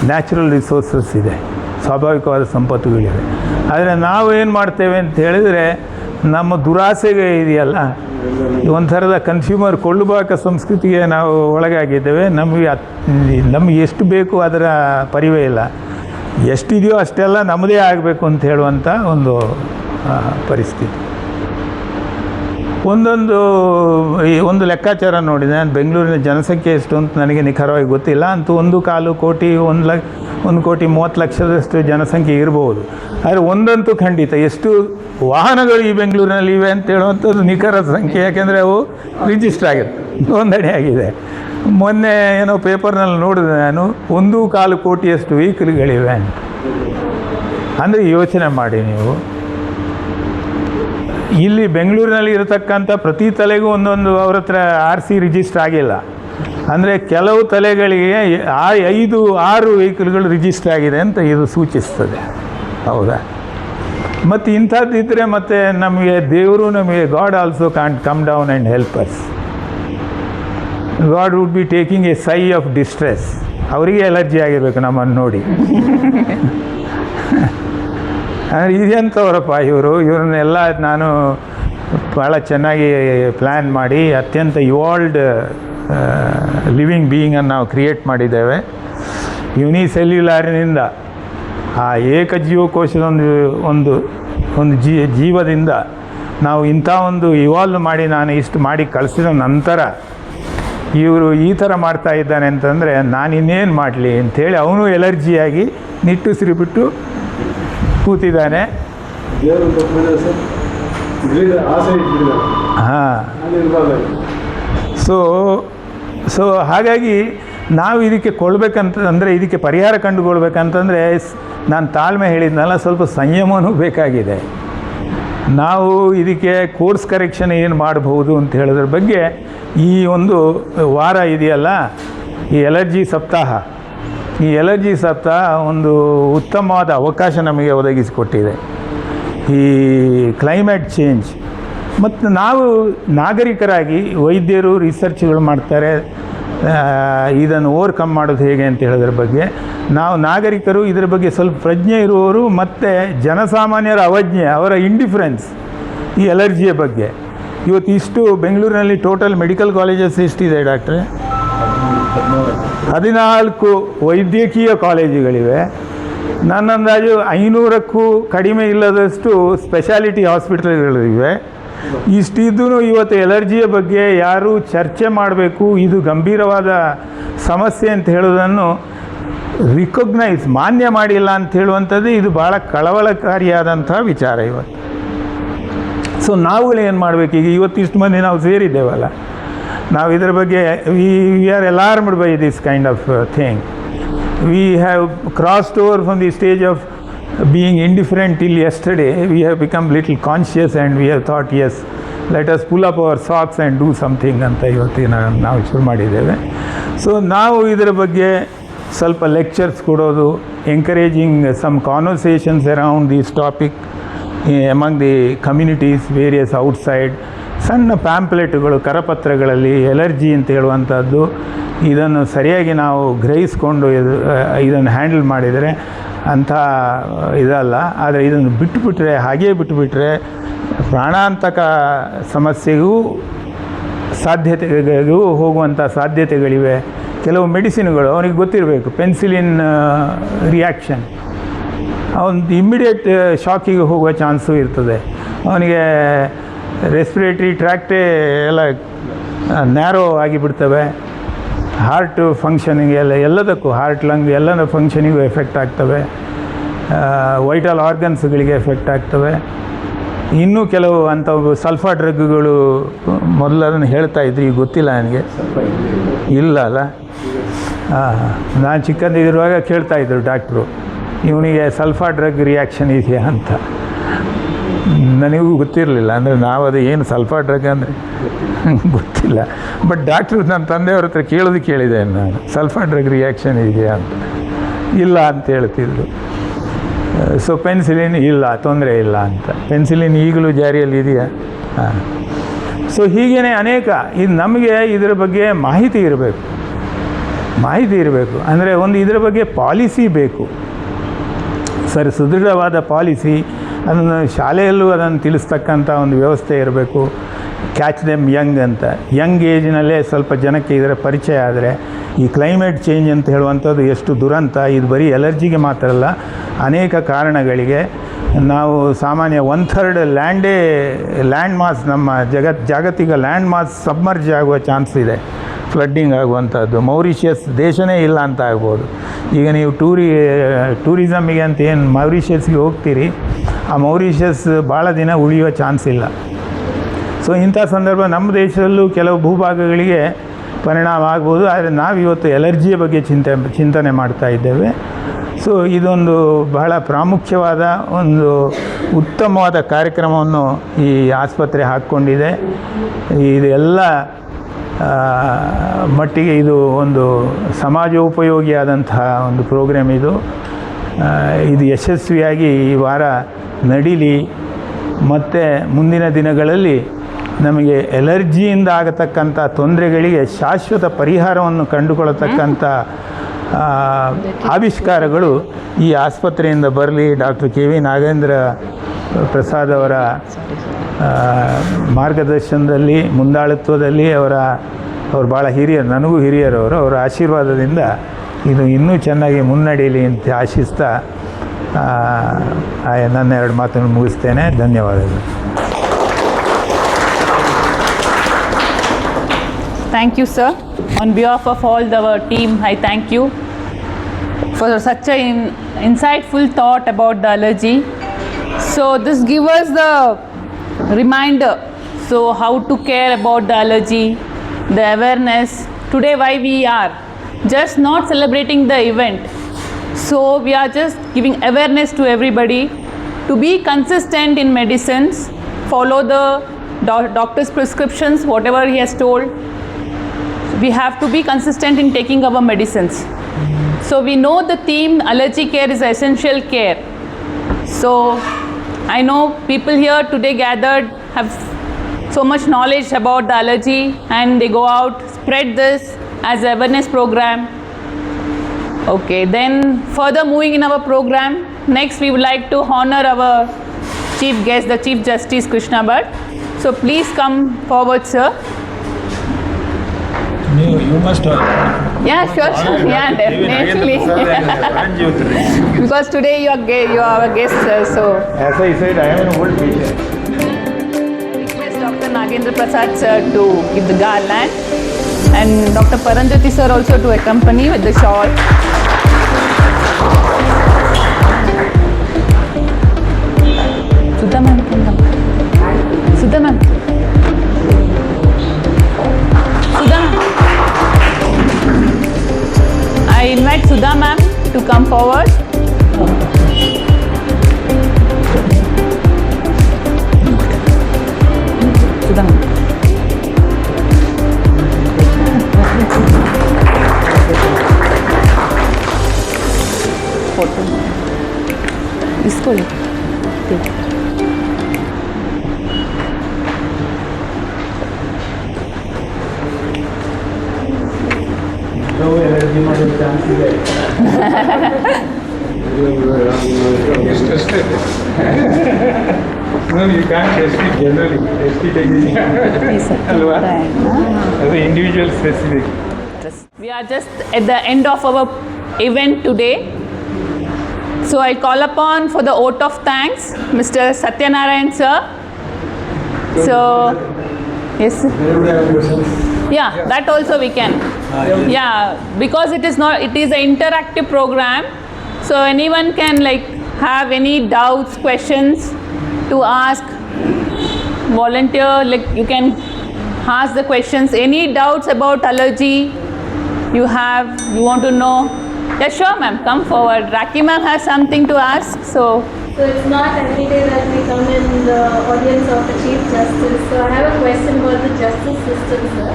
ನ್ಯಾಚುರಲ್ ರಿಸೋರ್ಸಸ್ ಇದೆ, ಸ್ವಾಭಾವಿಕವಾದ ಸಂಪತ್ತುಗಳಿವೆ. ಆದರೆ ನಾವು ಏನು ಮಾಡ್ತೇವೆ ಅಂತ ಹೇಳಿದರೆ, ನಮ್ಮ ದುರಾಸೆಗೆ ಇದೆಯಲ್ಲ, ಒಂಥರದ ಕನ್ಸ್ಯೂಮರ್ ಕೊಳ್ಳುಬಾಕ ಸಂಸ್ಕೃತಿಗೆ ನಾವು ಒಳಗಾಗಿದ್ದೇವೆ. ನಮಗೆ ಎಷ್ಟು ಬೇಕು ಅದರ ಪರಿವೇ ಇಲ್ಲ. ಎಷ್ಟಿದೆಯೋ ಅಷ್ಟೆಲ್ಲ ನಮ್ಮದೇ ಆಗಬೇಕು ಅಂತ ಹೇಳುವಂಥ ಪರಿಸ್ಥಿತಿ. ಒಂದು ಲೆಕ್ಕಾಚಾರ ನೋಡಿದೆ ನಾನು. ಬೆಂಗಳೂರಿನ ಜನಸಂಖ್ಯೆ ಎಷ್ಟು ಅಂತ ನನಗೆ ನಿಖರವಾಗಿ ಗೊತ್ತಿಲ್ಲ, ಅಂತೂ 1.25 ಕೋಟಿ 1,30,00,000 ಜನಸಂಖ್ಯೆ ಇರಬಹುದು. ಆದರೆ ಒಂದಂತೂ ಖಂಡಿತ, ಎಷ್ಟು ವಾಹನಗಳು ಈ ಬೆಂಗಳೂರಿನಲ್ಲಿ ಇವೆ ಅಂತ ಹೇಳುವಂಥದ್ದು ನಿಖರ ಸಂಖ್ಯೆ, ಯಾಕೆಂದರೆ ಅವು ರಿಜಿಸ್ಟರ್ ಆಗಿದೆ, ನೋಂದಣಿ ಆಗಿದೆ. ಮೊನ್ನೆ ಏನೋ ಪೇಪರ್ನಲ್ಲಿ ನೋಡಿದೆ ನಾನು, 1.25 ಕೋಟಿಯಷ್ಟು ವೆಹಿಕಲ್ಗಳಿವೆ ಅಂತ. ಅಂದರೆ ಯೋಚನೆ ಮಾಡಿ ನೀವು, ಇಲ್ಲಿ ಬೆಂಗಳೂರಿನಲ್ಲಿ ಇರತಕ್ಕಂಥ ಪ್ರತಿ ತಲೆಗೂ ಒಂದೊಂದು ಅವ್ರ ಹತ್ರ RC ರಿಜಿಸ್ಟರ್ ಆಗಿಲ್ಲ. ಅಂದರೆ ಕೆಲವು ತಲೆಗಳಿಗೆ 5-6 ವೆಹಿಕಲ್ಗಳು ರಿಜಿಸ್ಟರ್ ಆಗಿದೆ ಅಂತ ಇದು ಸೂಚಿಸ್ತದೆ. ಹೌದಾ? ಮತ್ತು ಇಂಥದ್ದಿದ್ದರೆ ಮತ್ತೆ ನಮಗೆ ದೇವರು, ನಮಗೆ god also can't come down and help us. God would be taking A ಸೈ ಆಫ್ ಡಿಸ್ಟ್ರೆಸ್. ಅವರಿಗೆ ಎಲರ್ಜಿ ಆಗಿರಬೇಕು ನಮ್ಮನ್ನು ನೋಡಿ. ಇದೆಂಥವ್ರಪ್ಪ ಇವ್ರನ್ನೆಲ್ಲ ನಾನು ಭಾಳ ಚೆನ್ನಾಗಿ ಪ್ಲ್ಯಾನ್ ಮಾಡಿ ಅತ್ಯಂತ ಇವಾಲ್ವ್ಡ್ ಲಿವಿಂಗ್ ಬೀಯಿಂಗನ್ನು ನಾವು ಕ್ರಿಯೇಟ್ ಮಾಡಿದ್ದೇವೆ. ಯುನಿಸೆಲ್ಯುಲಾರಿನಿಂದ, ಆ ಏಕಜೀವಕೋಶದ ಒಂದು ಜೀವದಿಂದ ನಾವು ಇಂಥ ಒಂದು ಇವಾಲ್ವ್ ಮಾಡಿ ನಾನು ಇಷ್ಟು ಮಾಡಿ ಕಳಿಸಿದ ನಂತರ ಇವರು ಈ ಥರ ಮಾಡ್ತಾ ಇದ್ದಾನೆ ಅಂತಂದರೆ ನಾನು ಇನ್ನೇನು ಮಾಡಲಿ ಅಂಥೇಳಿ ಅವನು ಎಲರ್ಜಿಯಾಗಿ ನಿಟ್ಟುಸಿರಿಬಿಟ್ಟು ಕೂತಿದ್ದಾನೆ. ಹಾಂ. ಸೊ ಹಾಗಾಗಿ ನಾವು ಇದಕ್ಕೆ ಕೊಡಬೇಕಂತಂದರೆ, ಇದಕ್ಕೆ ಪರಿಹಾರ ಕಂಡುಕೊಳ್ಬೇಕಂತಂದರೆ ನಾನು ತಾಳ್ಮೆ ಹೇಳಿದ್ನಲ್ಲ, ಸ್ವಲ್ಪ ಸಂಯಮವೂ ಬೇಕಾಗಿದೆ. ನಾವು ಇದಕ್ಕೆ ಕೋರ್ಸ್ ಕರೆಕ್ಷನ್ ಏನು ಮಾಡಬಹುದು ಅಂತ ಹೇಳೋದ್ರ ಬಗ್ಗೆ ಈ ಒಂದು ವಾರ ಇದೆಯಲ್ಲ, ಈ ಎಲರ್ಜಿ ಸಪ್ತಾಹ, ಈ ಎಲರ್ಜಿ ಸಪ್ತಾಹ ಒಂದು ಉತ್ತಮವಾದ ಅವಕಾಶ ನಮಗೆ ಒದಗಿಸಿಕೊಟ್ಟಿದೆ. ಈ ಕ್ಲೈಮೇಟ್ ಚೇಂಜ್ ಮತ್ತು ನಾವು ನಾಗರಿಕರಾಗಿ ವೈದ್ಯರು ರಿಸರ್ಚ್ಗಳು ಮಾಡ್ತಾರೆ ಇದನ್ನು ಓವರ್ಕಮ್ ಮಾಡೋದು ಹೇಗೆ ಅಂತ ಹೇಳೋದ್ರ ಬಗ್ಗೆ. ನಾವು ನಾಗರಿಕರು ಇದರ ಬಗ್ಗೆ ಸ್ವಲ್ಪ ಪ್ರಜ್ಞೆ ಇರುವವರು ಮತ್ತು ಜನಸಾಮಾನ್ಯರ ಅವಜ್ಞೆ, ಅವರ ಇಂಡಿಫರೆನ್ಸ್ ಈ ಎಲರ್ಜಿಯ ಬಗ್ಗೆ. ಇವತ್ತು ಇಷ್ಟು ಬೆಂಗಳೂರಿನಲ್ಲಿ ಟೋಟಲ್ ಮೆಡಿಕಲ್ ಕಾಲೇಜಸ್ ಎಷ್ಟಿದೆ ಡಾಕ್ಟ್ರೆ? 14 ವೈದ್ಯಕೀಯ ಕಾಲೇಜುಗಳಿವೆ. ನನ್ನ ಅಂದಾಜು 500ಕ್ಕೂ ಕಡಿಮೆ ಇಲ್ಲದಷ್ಟು ಸ್ಪೆಷಾಲಿಟಿ ಹಾಸ್ಪಿಟಲ್ಗಳಿವೆ. ಇಷ್ಟಿದ್ದೂ ಇವತ್ತು ಎಲರ್ಜಿಯ ಬಗ್ಗೆ ಯಾರು ಚರ್ಚೆ ಮಾಡಬೇಕು, ಇದು ಗಂಭೀರವಾದ ಸಮಸ್ಯೆ ಅಂತ ಹೇಳೋದನ್ನು ರಿಕಗ್ನೈಸ್, ಮಾನ್ಯ ಮಾಡಿಲ್ಲ ಅಂತ ಹೇಳುವಂಥದ್ದು ಇದು ಭಾಳ ಕಳವಳಕಾರಿಯಾದಂಥ ವಿಚಾರ ಇವತ್ತು. ಸೊ ನಾವುಗಳು ಏನು ಮಾಡಬೇಕು? ಈಗ ಇವತ್ತಿಷ್ಟು ಮಂದಿ ನಾವು ಸೇರಿದ್ದೇವಲ್ಲ, ನಾವು ಇದರ ಬಗ್ಗೆ we are alarmed by this kind of thing. We have crossed over from the stage of being indifferent till yesterday. We have become little conscious and we have thought, yes, let us pull up our socks and do something ಅಂತ ಇವತ್ತಿನ ನಾವು ಶುರು ಮಾಡಿದ್ದೇವೆ. So ನಾವು ಇದರ ಬಗ್ಗೆ ಸ್ವಲ್ಪ lectures ಕೊಡೋದು, encouraging some conversations around this topic among the communities, various outside, ಸಣ್ಣ ಪ್ಯಾಂಪ್ಲೆಟ್ಗಳು, ಕರಪತ್ರಗಳಲ್ಲಿ ಎಲರ್ಜಿ ಅಂತ ಹೇಳುವಂಥದ್ದು, ಇದನ್ನು ಸರಿಯಾಗಿ ನಾವು ಗ್ರಹಿಸ್ಕೊಂಡು ಇದನ್ನು ಹ್ಯಾಂಡಲ್ ಮಾಡಿದರೆ ಅಂಥ ಇದಲ್ಲ. ಆದರೆ ಇದನ್ನು ಬಿಟ್ಟುಬಿಟ್ರೆ, ಹಾಗೇ ಬಿಟ್ಟುಬಿಟ್ರೆ ಪ್ರಾಣಾಂತಕ ಸಮಸ್ಯೆಗೂ ಸಾಧ್ಯತೆಗೂ ಹೋಗುವಂಥ ಸಾಧ್ಯತೆಗಳಿವೆ. ಕೆಲವು ಮೆಡಿಸಿನ್ಗಳು ಅವನಿಗೆ ಗೊತ್ತಿರಬೇಕು, ಪೆನ್ಸಿಲಿನ್ ರಿಯಾಕ್ಷನ್, ಅವನು ಇಮ್ಮಿಡಿಯೇಟ್ ಶಾಕಿಗೆ ಹೋಗುವ ಚಾನ್ಸು ಇರ್ತದೆ. ಅವನಿಗೆ ರೆಸ್ಪಿರೇಟ್ರಿ ಟ್ರ್ಯಾಕ್ಟೇ ಎಲ್ಲ ನ್ಯಾರೋ ಆಗಿಬಿಡ್ತವೆ. ಹಾರ್ಟ್ ಫಂಕ್ಷನಿಗೆ ಎಲ್ಲದಕ್ಕೂ, ಹಾರ್ಟ್ ಲಂಗ್ ಎಲ್ಲನ ಫಂಕ್ಷನಿಗೂ ಎಫೆಕ್ಟ್ ಆಗ್ತವೆ. ವೈಟಲ್ ಆರ್ಗನ್ಸ್ಗಳಿಗೆ ಎಫೆಕ್ಟ್ ಆಗ್ತವೆ. ಇನ್ನೂ ಕೆಲವು ಅಂಥವು ಸಲ್ಫಾ ಡ್ರಗ್ಗಳು ಮೊದಲು ಅದನ್ನು ಹೇಳ್ತಾ ಇದ್ರು, ಈಗ ಗೊತ್ತಿಲ್ಲ ನನಗೆ. ಇಲ್ಲ ಅಲ್ಲ, ನಾನು ಚಿಕ್ಕಂದಿರುವಾಗ ಕೇಳ್ತಾಯಿದ್ರು ಡಾಕ್ಟ್ರು, ಇವನಿಗೆ ಸಲ್ಫಾ ಡ್ರಗ್ ರಿಯಾಕ್ಷನ್ ಇದೆಯಾ ಅಂತ. ನನಗೂ ಗೊತ್ತಿರಲಿಲ್ಲ, ಅಂದರೆ ನಾವು ಅದು ಏನು ಸಲ್ಫಾ ಡ್ರಗ್ ಅಂದರೆ ಗೊತ್ತಿಲ್ಲ. ಬಟ್ ಡಾಕ್ಟ್ರು ನನ್ನ ತಂದೆಯವ್ರ ಹತ್ರ ಕೇಳಿದೆ ನಾನು, ಸಲ್ಫಾ ಡ್ರಗ್ ರಿಯಾಕ್ಷನ್ ಇದೆಯಾ ಅಂತ. ಇಲ್ಲ ಅಂತ ಹೇಳ್ತಿದ್ರು. ಸೊ ಪೆನ್ಸಿಲಿನ್ ಇಲ್ಲ, ತೊಂದರೆ ಇಲ್ಲ ಅಂತ. ಪೆನ್ಸಿಲಿನ್ ಈಗಲೂ ಜಾರಿಯಲ್ಲಿ ಇದೆಯಾ? ಹಾಂ. ಸೊ ಹೀಗೇ ಅನೇಕ, ಇದು ನಮಗೆ ಇದರ ಬಗ್ಗೆ ಮಾಹಿತಿ ಇರಬೇಕು. ಅಂದರೆ ಒಂದು ಇದರ ಬಗ್ಗೆ ಪಾಲಿಸಿ ಬೇಕು, ಸುದೃಢವಾದ ಪಾಲಿಸಿ. ಅದನ್ನು ಶಾಲೆಯಲ್ಲೂ ಅದನ್ನು ತಿಳಿಸ್ತಕ್ಕಂಥ ಒಂದು ವ್ಯವಸ್ಥೆ ಇರಬೇಕು. ಕ್ಯಾಚ್ ದೆಮ್ ಯಂಗ್ ಅಂತ, ಯಂಗ್ ಏಜ್ನಲ್ಲೇ ಸ್ವಲ್ಪ ಜನಕ್ಕೆ ಇದರ ಪರಿಚಯ ಆದರೆ, ಈ ಕ್ಲೈಮೇಟ್ ಚೇಂಜ್ ಅಂತ ಹೇಳುವಂಥದ್ದು ಎಷ್ಟು ದುರಂತ, ಇದು ಬರೀ ಎಲರ್ಜಿಗೆ ಮಾತ್ರ ಅಲ್ಲ, ಅನೇಕ ಕಾರಣಗಳಿಗೆ. ನಾವು ಸಾಮಾನ್ಯ 1/3 ಲ್ಯಾಂಡ್ ಮಾಸ್, ನಮ್ಮ ಜಾಗತಿಕ ಲ್ಯಾಂಡ್ ಮಾಸ್ ಸಬ್ಮರ್ಜ್ ಆಗುವ ಚಾನ್ಸ್ ಇದೆ, ಫ್ಲಡ್ಡಿಂಗ್ ಆಗುವಂಥದ್ದು. ಮೌರಿಷಿಯಸ್ ದೇಶನೇ ಇಲ್ಲ ಅಂತ ಆಗ್ಬೋದು. ಈಗ ನೀವು ಟೂರಿಸಮ್ಮಿಗೆ ಅಂತ ಏನು ಮೌರಿಷಿಯಸ್ಗೆ ಹೋಗ್ತೀರಿ, ಆ ಮೌರಿಷಿಯಸ್ ಭಾಳ ದಿನ ಉಳಿಯುವ ಚಾನ್ಸ್ ಇಲ್ಲ. ಸೊ ಇಂಥ ಸಂದರ್ಭ ನಮ್ಮ ದೇಶದಲ್ಲೂ ಕೆಲವು ಭೂಭಾಗಗಳಿಗೆ ಪರಿಣಾಮ ಆಗ್ಬೋದು. ಆದರೆ ನಾವಿವತ್ತು ಎಲರ್ಜಿಯ ಬಗ್ಗೆ ಚಿಂತನೆ ಮಾಡ್ತಾ ಇದ್ದೇವೆ. ಸೊ ಇದೊಂದು ಬಹಳ ಪ್ರಾಮುಖ್ಯವಾದ ಒಂದು ಉತ್ತಮವಾದ ಕಾರ್ಯಕ್ರಮವನ್ನು ಈ ಆಸ್ಪತ್ರೆ ಹಾಕ್ಕೊಂಡಿದೆ. ಇದೆಲ್ಲ ಮಟ್ಟಿಗೆ ಇದು ಒಂದು ಸಮಾಜೋಪಯೋಗಿಯಾದಂತಹ ಒಂದು ಪ್ರೋಗ್ರಾಮ್. ಇದು ಯಶಸ್ವಿಯಾಗಿ ಈ ವಾರ ನಡೀಲಿ. ಮತ್ತು ಮುಂದಿನ ದಿನಗಳಲ್ಲಿ ನಮಗೆ ಎಲರ್ಜಿಯಿಂದ ಆಗತಕ್ಕಂಥ ತೊಂದರೆಗಳಿಗೆ ಶಾಶ್ವತ ಪರಿಹಾರವನ್ನು ಕಂಡುಕೊಳ್ಳತಕ್ಕಂಥ ಆವಿಷ್ಕಾರಗಳು ಈ ಆಸ್ಪತ್ರೆಯಿಂದ ಬರಲಿ. Doctor K V Nagendra Prasad ಅವರ ಮಾರ್ಗದರ್ಶನದಲ್ಲಿ, ಮುಂದಾಳತ್ವದಲ್ಲಿ, ಅವರು ಭಾಳ ಹಿರಿಯರು, ನನಗೂ ಹಿರಿಯರವರು, ಅವರ ಆಶೀರ್ವಾದದಿಂದ ಇದು ಇನ್ನೂ ಚೆನ್ನಾಗಿ ಮುನ್ನಡೆಯಲಿ ಅಂತ ಆಶಿಸ್ತಾ ನನ್ನ 2 ಮಾತನ್ನು ಮುಗಿಸ್ತೇನೆ. ಧನ್ಯವಾದಗಳು. Thank you, sir. On behalf of all our team, I thank you for such an insightful thought about the allergy. So this gives us the reminder, so how to care about the allergy, the awareness. Today why we are just not celebrating the event. So we are just giving awareness to everybody to be consistent in medicines follow the doctor's prescriptions, whatever he has told. We have to be consistent in taking our medicines. So we know the theme allergy care is essential care. So I know people here today gathered have so much knowledge about the allergy, and they go out, spread this as awareness program. Okay, then further moving in our program, next we would like to honor our chief guest, the Chief Justice Krishna Bhat. So please come forward, sir. You must have. Yeah, sure. Yeah, definitely. Because today you are a guest, sir. So As I said, I am an old teacher. request Dr. Nagendra Prasad sir to give the garland, and Dr. Paranjati sir also to accompany with the shawl. Sudha ma'am, Sudha ma'am. Sudha ma'am. I invite Sudha ma'am to come forward. Sudha ma'am. Photo इसको ले No, you can't test it generally. Test it as an individual specific. We are just at the end of our event today. So I call upon for the vote of thanks, Mr. Satyanarayan sir. So, yes. Yeah, that also we can. Yeah, because it is an interactive program. So anyone can have any doubts, questions to ask. Volunteer, you can ask the questions. Any doubts about allergy you want to know? Yeah, sure ma'am, come forward. Raki ma'am has something to ask. So it's not every day that we come in the audience of the Chief Justice. So I have a question about the justice system, sir.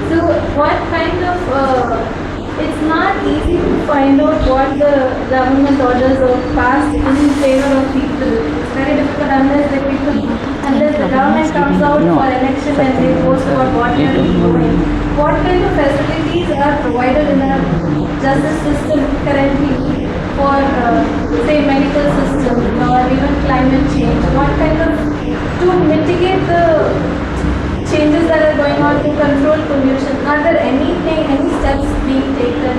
So what kind of, it's not easy to find out what the government orders are passed in favor of people. It's very difficult unless the government comes out for election and they post about what they are doing. What kind of facilities are provided in the justice system currently for, say, medical system or even climate change? What kind of, to mitigate the changes that are going on to control pollution, are there any steps being taken?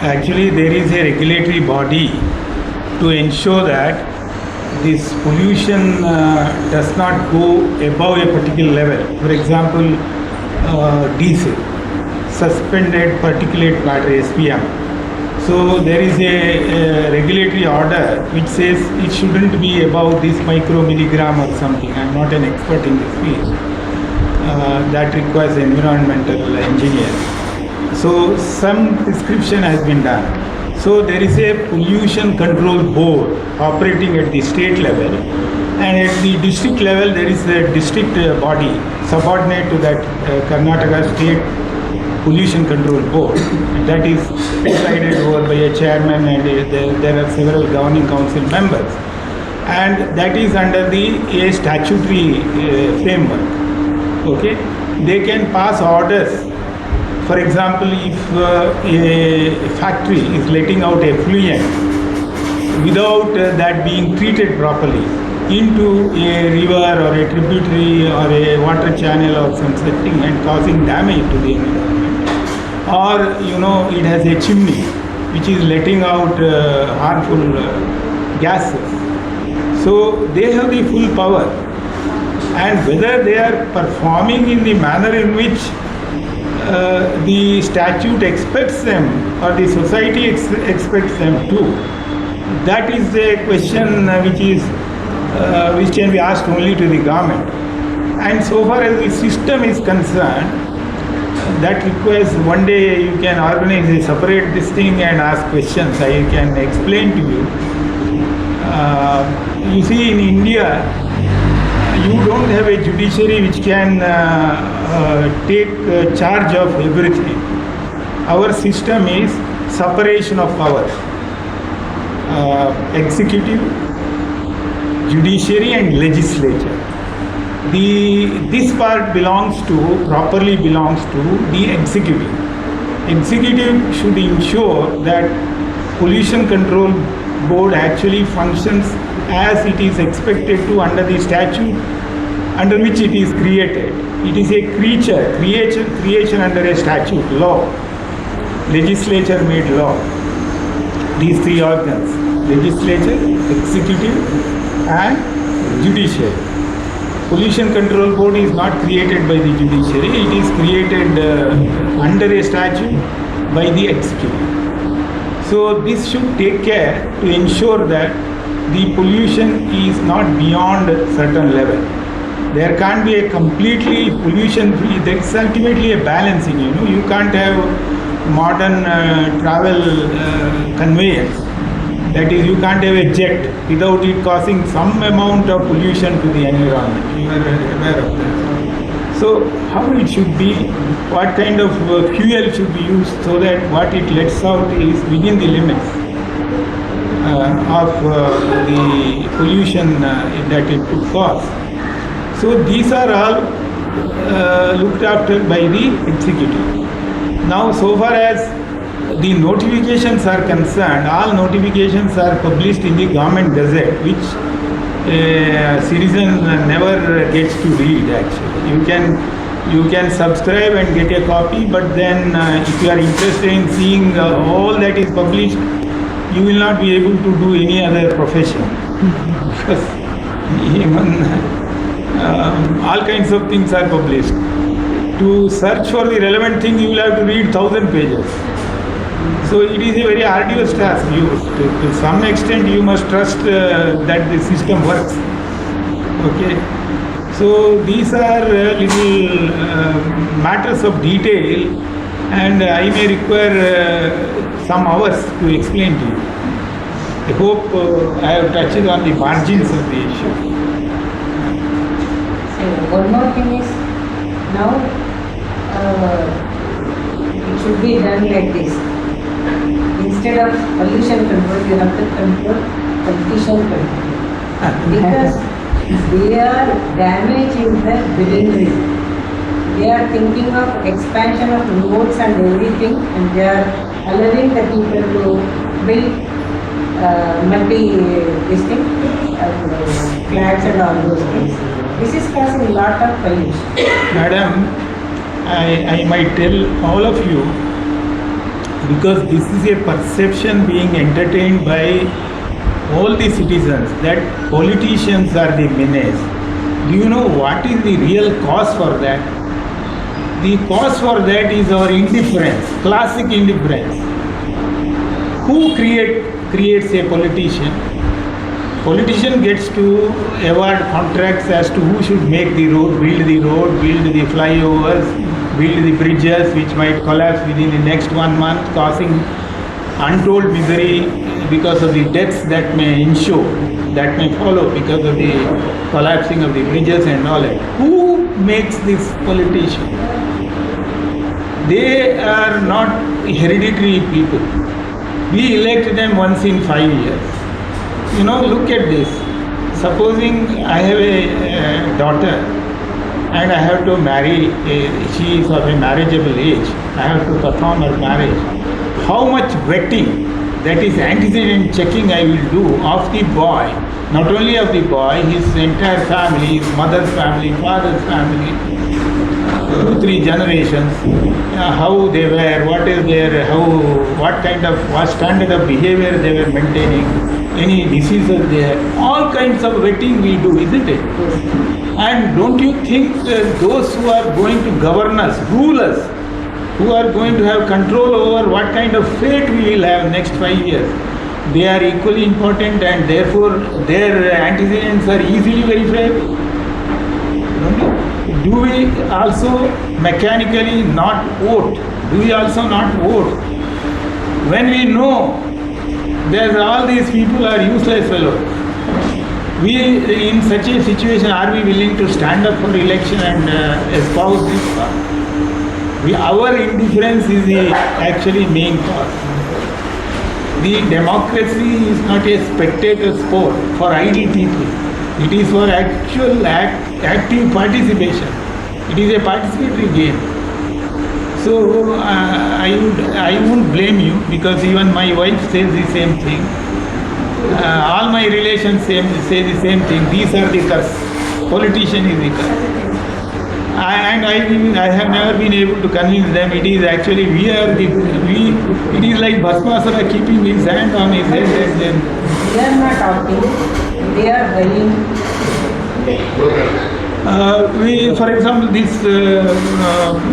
Actually, there is a regulatory body to ensure that this pollution does not go above a particular level. For example, diesel, suspended particulate matter, SPM. So there is a regulatory order which says it shouldn't be above this micromilligram or something. I'm not an expert in this field. That requires environmental engineer. So some prescription has been done. So there is a pollution control board operating at the state level, and at the district level there is a district body subordinate to that Karnataka State Pollution Control Board. That is presided over by a chairman, and there are several governing council members, and that is under a statutory framework. Okay, they can pass orders. For example, if a factory is letting out effluent without that being treated properly into a river or a tributary or a water channel or some such thing and causing damage to the environment, or it has a chimney which is letting out harmful gases, so they have the full power, and whether they are performing in the manner in which the statute expects them or the society expects them to, that is a question which can be asked only to the government. And so far as the system is concerned, that requires one day you can organize a separate this thing and ask questions. I can explain to you. You see, in India you don't have a judiciary which can take charge of everything. Our system is separation of powers. Executive, judiciary and legislature. This part properly belongs to the executive. Executive should ensure that pollution control board actually functions as it is expected to under the statute under which it is created. It is a creation under a statute, law. Legislature made law. These three organs, legislature, executive and judiciary. Pollution control board is not created by the judiciary, it is created under a statute by the executive. So this should take care to ensure that the pollution is not beyond a certain level. There can't be a completely pollution free, there is ultimately a balancing, you can't have modern travel conveyance. That is, you can't have a jet without it causing some amount of pollution to the environment. You are aware of that. So, how it should be, what kind of fuel should be used so that what it lets out is within the limits of the pollution that it could cause. So, these are all looked after by the executive. Now, so far as the notifications are concerned, all notifications are published in the government gazette, which a citizen never gets to read actually. You can subscribe and get a copy, but then if you are interested in seeing all that is published, you will not be able to do any other profession. Because even all kinds of things are published. To search for the relevant thing, you will have to read 1,000 pages. So it is a very arduous task. To some extent, you must trust that the system works. Okay. So these are little matters of detail, and I may require some hours to explain to you. I hope I have touched on the margins of the issue. So one more thing is, now it should be done like this. Instead of pollution control, you have to control pollution control. Because they are damaging the building. They are thinking of expansion of roads and everything, and they are allowing the people to build flats and all those things. This is causing a lot of pollution. Madam, I might tell all of you, because this is a perception being entertained by all the citizens that politicians are the menace. Do you know what is the real cause for that? The cause for that is our indifference, classic indifference. Who creates a politician? Politician gets to award contracts as to who should make the road, build the flyovers, build the bridges which might collapse within the next 1 month, causing untold misery because of the deaths that may ensue, that may follow because of the collapsing of the bridges and all that. Who makes this politician? They are not hereditary people. We elect them once in 5 years. Look at this. Supposing I have a daughter and I have to marry, she is of a marriageable age, I have to perform her marriage. How much vetting, that is antecedent checking I will do of the boy, not only of the boy, his entire family, his mother's family, father's family, 2-3 generations, how they were, what standard of behavior they were maintaining, any diseases there, all kinds of vetting we do, isn't it? And don't you think those who are going to govern us, rule us, who are going to have control over what kind of fate we will have next 5 years, they are equally important, and therefore their antecedents are easily verifiable? Do we also mechanically not vote? Do we also not vote? When we know that all these people are useless fellows, We, in such a situation, are we willing to stand up for election and espouse this cause? Our indifference is the actually main cause. The democracy is not a spectator sport for idle people. It is for actual active participation. It is a participatory game. So I won't blame you, because even my wife says the same thing. All my relations say the same thing. These are the curse. Politician is the curse. I have never been able to convince them. It is actually it is like Bhasmasura keeping his hand on his head and then. They are not talking, they are buying. For example,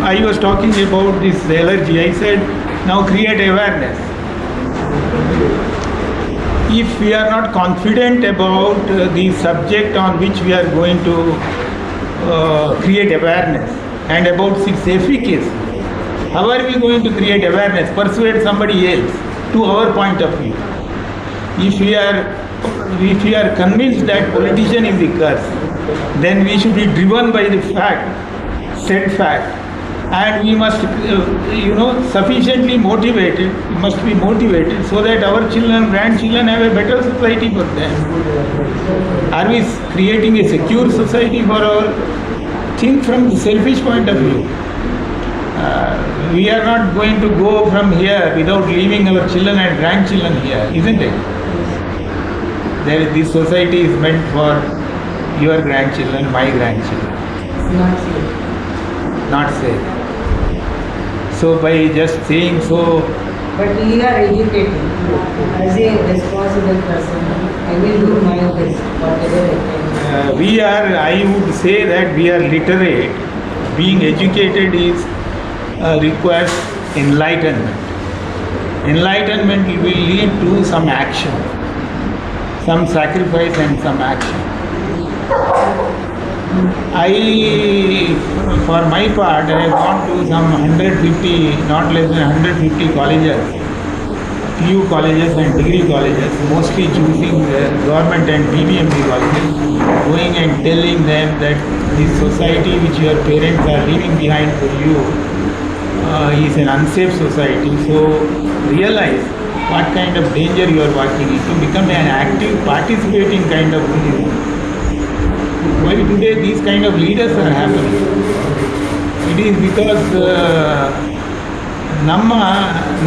I was talking about this allergy. I said, now create awareness. If we are not confident about the subject on which we are going to create awareness and about its efficacy, how are we going to create awareness, persuade somebody else to our point of view? If we are convinced that politician is the curse, then we should be driven by the said fact, and we must, sufficiently motivated, must be motivated so that our children, grandchildren have a better society for them. Are we creating a secure society for our? Think from the selfish point of view. We are not going to go from here without leaving our children and grandchildren here, isn't it? This society is meant for your grandchildren, my grandchildren. It's not safe. Not safe. So by just saying so. But we are educated. As a responsible person, I will do my best, whatever I can. I would say that we are literate. Being educated requires enlightenment. Enlightenment will lead to some action, some sacrifice and some action. For my part, I have gone to some 150, not less than 150 colleges, PU colleges and degree colleges, mostly choosing government and PBMD colleges, going and telling them that this society which your parents are leaving behind for you is an unsafe society. So realize what kind of danger you are walking into, become an active, participating kind of citizen. Why today these kind of leaders are happening? It is because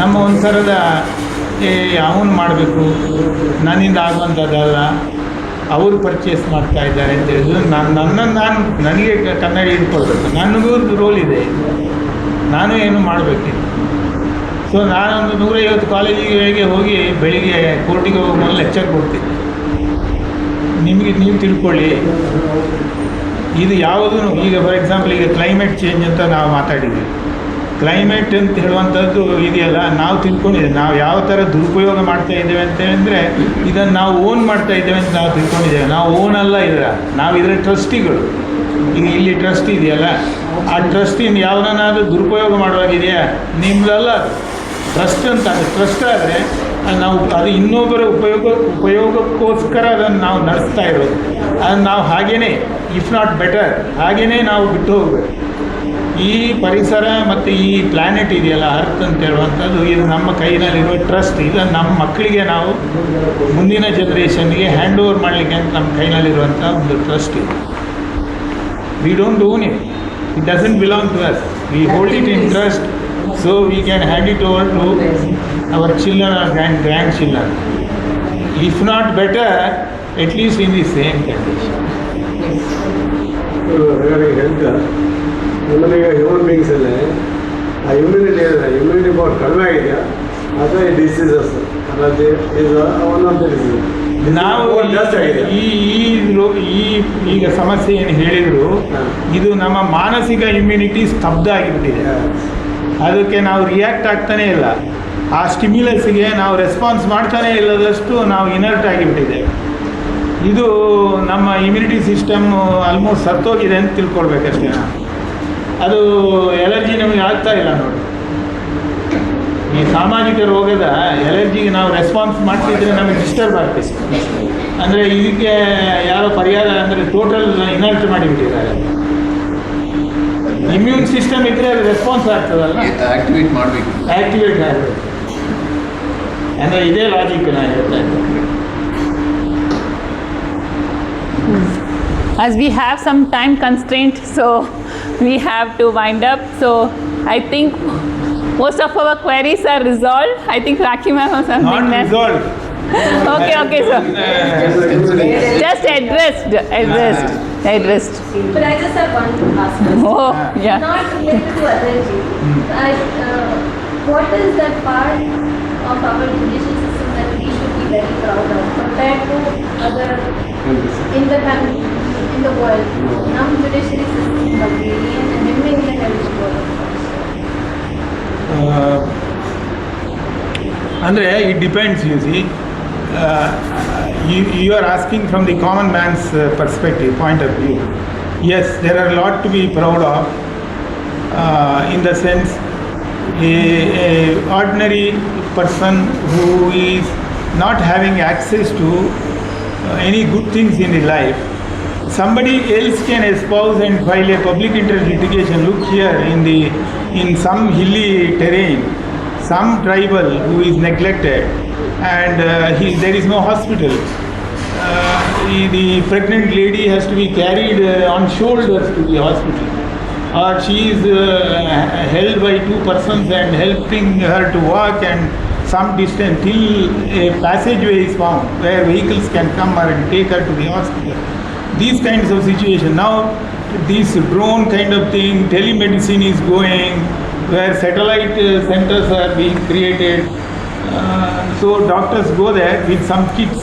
ನಮ್ಮ ಒಂಥರದ ಅವನು ಮಾಡಬೇಕು, ನನ್ನಿಂದ ಆಗುವಂಥದ್ದಲ್ಲ, ಅವರು purchase ಮಾಡ್ತಾ ಇದ್ದಾರೆ ಅಂತ ಹೇಳಿದ್ರು. ನನಗೆ ಕನ್ನಡಿ ಇಟ್ಕೊಳ್ಬೇಕು, ನನಗೂ ರೋಲ್ ಇದೆ, ನಾನು ಏನು ಮಾಡಬೇಕಿತ್ತು. ಸೊ ನಾನೊಂದು 150 ಕಾಲೇಜಿಗೆ ಹೋಗಿ ಬೆಳಿಗ್ಗೆ ಕೋರ್ಟಿಗೆ ಹೋಗಿ ಮೊದಲು ಲೆಕ್ಚರ್ ಕೊಡ್ತೀನಿ. ನೀವು ತಿಳ್ಕೊಳ್ಳಿ, ಇದು ಯಾವುದೂ ಈಗ ಫಾರ್ ಎಕ್ಸಾಂಪಲ್ ಈಗ ಕ್ಲೈಮೇಟ್ ಚೇಂಜ್ ಅಂತ ನಾವು ಮಾತಾಡಿದ್ವಿ. ಕ್ಲೈಮೇಟ್ ಅಂತ ಹೇಳುವಂಥದ್ದು ಇದೆಯಲ್ಲ, ನಾವು ತಿಳ್ಕೊಂಡಿದ್ದೇವೆ. ನಾವು ಯಾವ ಥರ ದುರುಪಯೋಗ ಮಾಡ್ತಾ ಇದ್ದೇವೆ ಅಂತ ಹೇಳಿದ್ರೆ, ಇದನ್ನು ನಾವು ಓನ್ ಮಾಡ್ತಾ ಇದ್ದೇವೆ ಅಂತ ನಾವು ತಿಳ್ಕೊಂಡಿದ್ದೇವೆ. ನಾವು ಓನ್ ಅಲ್ಲ ನಾವು ಇದರ ಟ್ರಸ್ಟಿಗಳು. ಈಗ ಇಲ್ಲಿ ಟ್ರಸ್ಟ್ ಇದೆಯಲ್ಲ, ಆ ಟ್ರಸ್ಟಿಂದ ಯಾವುದನ್ನಾದರೂ ದುರುಪಯೋಗ ಮಾಡುವಾಗಿದೆಯಾ? ನಿಮ್ಮದಲ್ಲ, ಟ್ರಸ್ಟ್ ಅಂತ. ಟ್ರಸ್ಟ್ ಆದರೆ ಅದು ಇನ್ನೊಬ್ಬರ ಉಪಯೋಗಕ್ಕೋಸ್ಕರ ಅದನ್ನು ನಾವು ನಡೆಸ್ತಾ ಇರೋದು. ಅದನ್ನು ನಾವು ಹಾಗೇ, ಇಫ್ ನಾಟ್ ಬೆಟರ್, ಹಾಗೇ ನಾವು ಬಿಟ್ಟು ಹೋಗಬೇಕು. ಈ ಪರಿಸರ ಮತ್ತು ಈ ಪ್ಲ್ಯಾನೆಟ್ ಇದೆಯಲ್ಲ, ಅರ್ತ್ ಅಂತ ಹೇಳುವಂಥದ್ದು, ಇದು ನಮ್ಮ ಕೈನಲ್ಲಿರುವ ಟ್ರಸ್ಟ್. ಇದನ್ನು ನಮ್ಮ ಮಕ್ಕಳಿಗೆ ನಾವು ಮುಂದಿನ ಜನ್ರೇಷನ್ಗೆ ಹ್ಯಾಂಡ್ ಓವರ್ ಮಾಡಲಿಕ್ಕೆ ಅಂತ ನಮ್ಮ ಕೈನಲ್ಲಿರುವಂಥ ಒಂದು ಟ್ರಸ್ಟ್ ಇದೆ. We don't own it. It doesn't belong to us. We hold it in trust, so we can hand it over to our children or grandchildren. If not better, at least in the same condition. Regarding health, ನಮ್ಮಲ್ಲಿ human beings ಅಲ್ಲೇ ಆ immunity power ಕಡಿಮೆ ಆಗಿದೆಯಾ ಅಥವಾ ಈ diseases allergy is one of the disease? ನಾವು ಈಗ ಸಮಸ್ಯೆ ಏನು ಹೇಳಿದ್ರು, ಇದು ನಮ್ಮ ಮಾನಸಿಕ ಇಮ್ಯುನಿಟಿ ಸ್ತಬ್ಧ ಆಗಿಬಿಟ್ಟಿದೆ. ಅದಕ್ಕೆ ನಾವು ರಿಯಾಕ್ಟ್ ಆಗ್ತಾನೇ ಇಲ್ಲ. ಆ ಸ್ಟಿಮ್ಯುಲಸ್ಗೆ ನಾವು ರೆಸ್ಪಾನ್ಸ್ ಮಾಡ್ತಾನೇ ಇಲ್ಲದಷ್ಟು ನಾವು ಇನರ್ಟ್ ಆಗಿಬಿಟ್ಟಿದ್ದೇವೆ. ಇದು ನಮ್ಮ ಇಮ್ಯುನಿಟಿ ಸಿಸ್ಟಮ್ ಆಲ್ಮೋಸ್ಟ್ ಸತ್ತೋಗಿದೆ ಅಂತ ತಿಳ್ಕೊಳ್ಬೇಕಷ್ಟೇ. ಅದು ಎಲರ್ಜಿ ನಮಗೆ ಆಗ್ತಾ ಇಲ್ಲ ನೋಡಿ. ಈ ಸಾಮಾಜಿಕ ರೋಗದ ಎಲರ್ಜಿಗೆ ನಾವು ರೆಸ್ಪಾನ್ಸ್ ಮಾಡ್ತಿದ್ರೆ ನಮಗೆ ಡಿಸ್ಟರ್ಬ್ ಆಗ್ತೈತೆ. ಅಂದರೆ ಇದಕ್ಕೆ ಯಾರೋ ಪರಿಹಾರ ಅಂದರೆ ಟೋಟಲ್ ಇನರ್ಟ್ ಮಾಡಿಬಿಟ್ಟಿದ್ದಾರೆ. ಇಮ್ಯೂನ್ ಸಿಸ್ಟಮ್ ಇದ್ದರೆ ಅದು ರೆಸ್ಪಾನ್ಸ್ ಆಗ್ತದಲ್ಲ, ಆಕ್ಟಿವೇಟ್ ಮಾಡಬೇಕು. ಆಕ್ಟಿವೇಟ್ ಆಗಬೇಕು ಅಂದರೆ ಇದೇ ಲಾಜಿಕ್ ನಾನು ಹೇಳ್ತಾ ಇದ್ದೆ. As we have some time constraint, so we have to wind up. So I think most of our queries are resolved. I think Rakhi ma'am has something Not left. resolved. Okay, sir. Just addressed. But I just have one to ask question. Oh, yeah. Not related to allergy. What is that part of our judicial system that we should be very proud of compared to other in the world? Now judiciary system is Bulgarian and in the health world. ಅಂದರೆ it depends, you see. You are asking from the common man's perspective, point of view. Yes, there are a lot to be proud of, in the sense a ordinary person who is not having access to any good things in his life, somebody else can espouse and file a public interest litigation. Look here, in some hilly terrain, some tribal who is neglected, and there is no hospital. The pregnant lady has to be carried on shoulders to the hospital, or she is held by two persons and helping her to walk and some distance till a passageway is found where vehicles can come and take her to the hospital. These kinds of situations. Now this drone kind of thing, telemedicine is going, where satellite centers are being created. So doctors go there with some kits.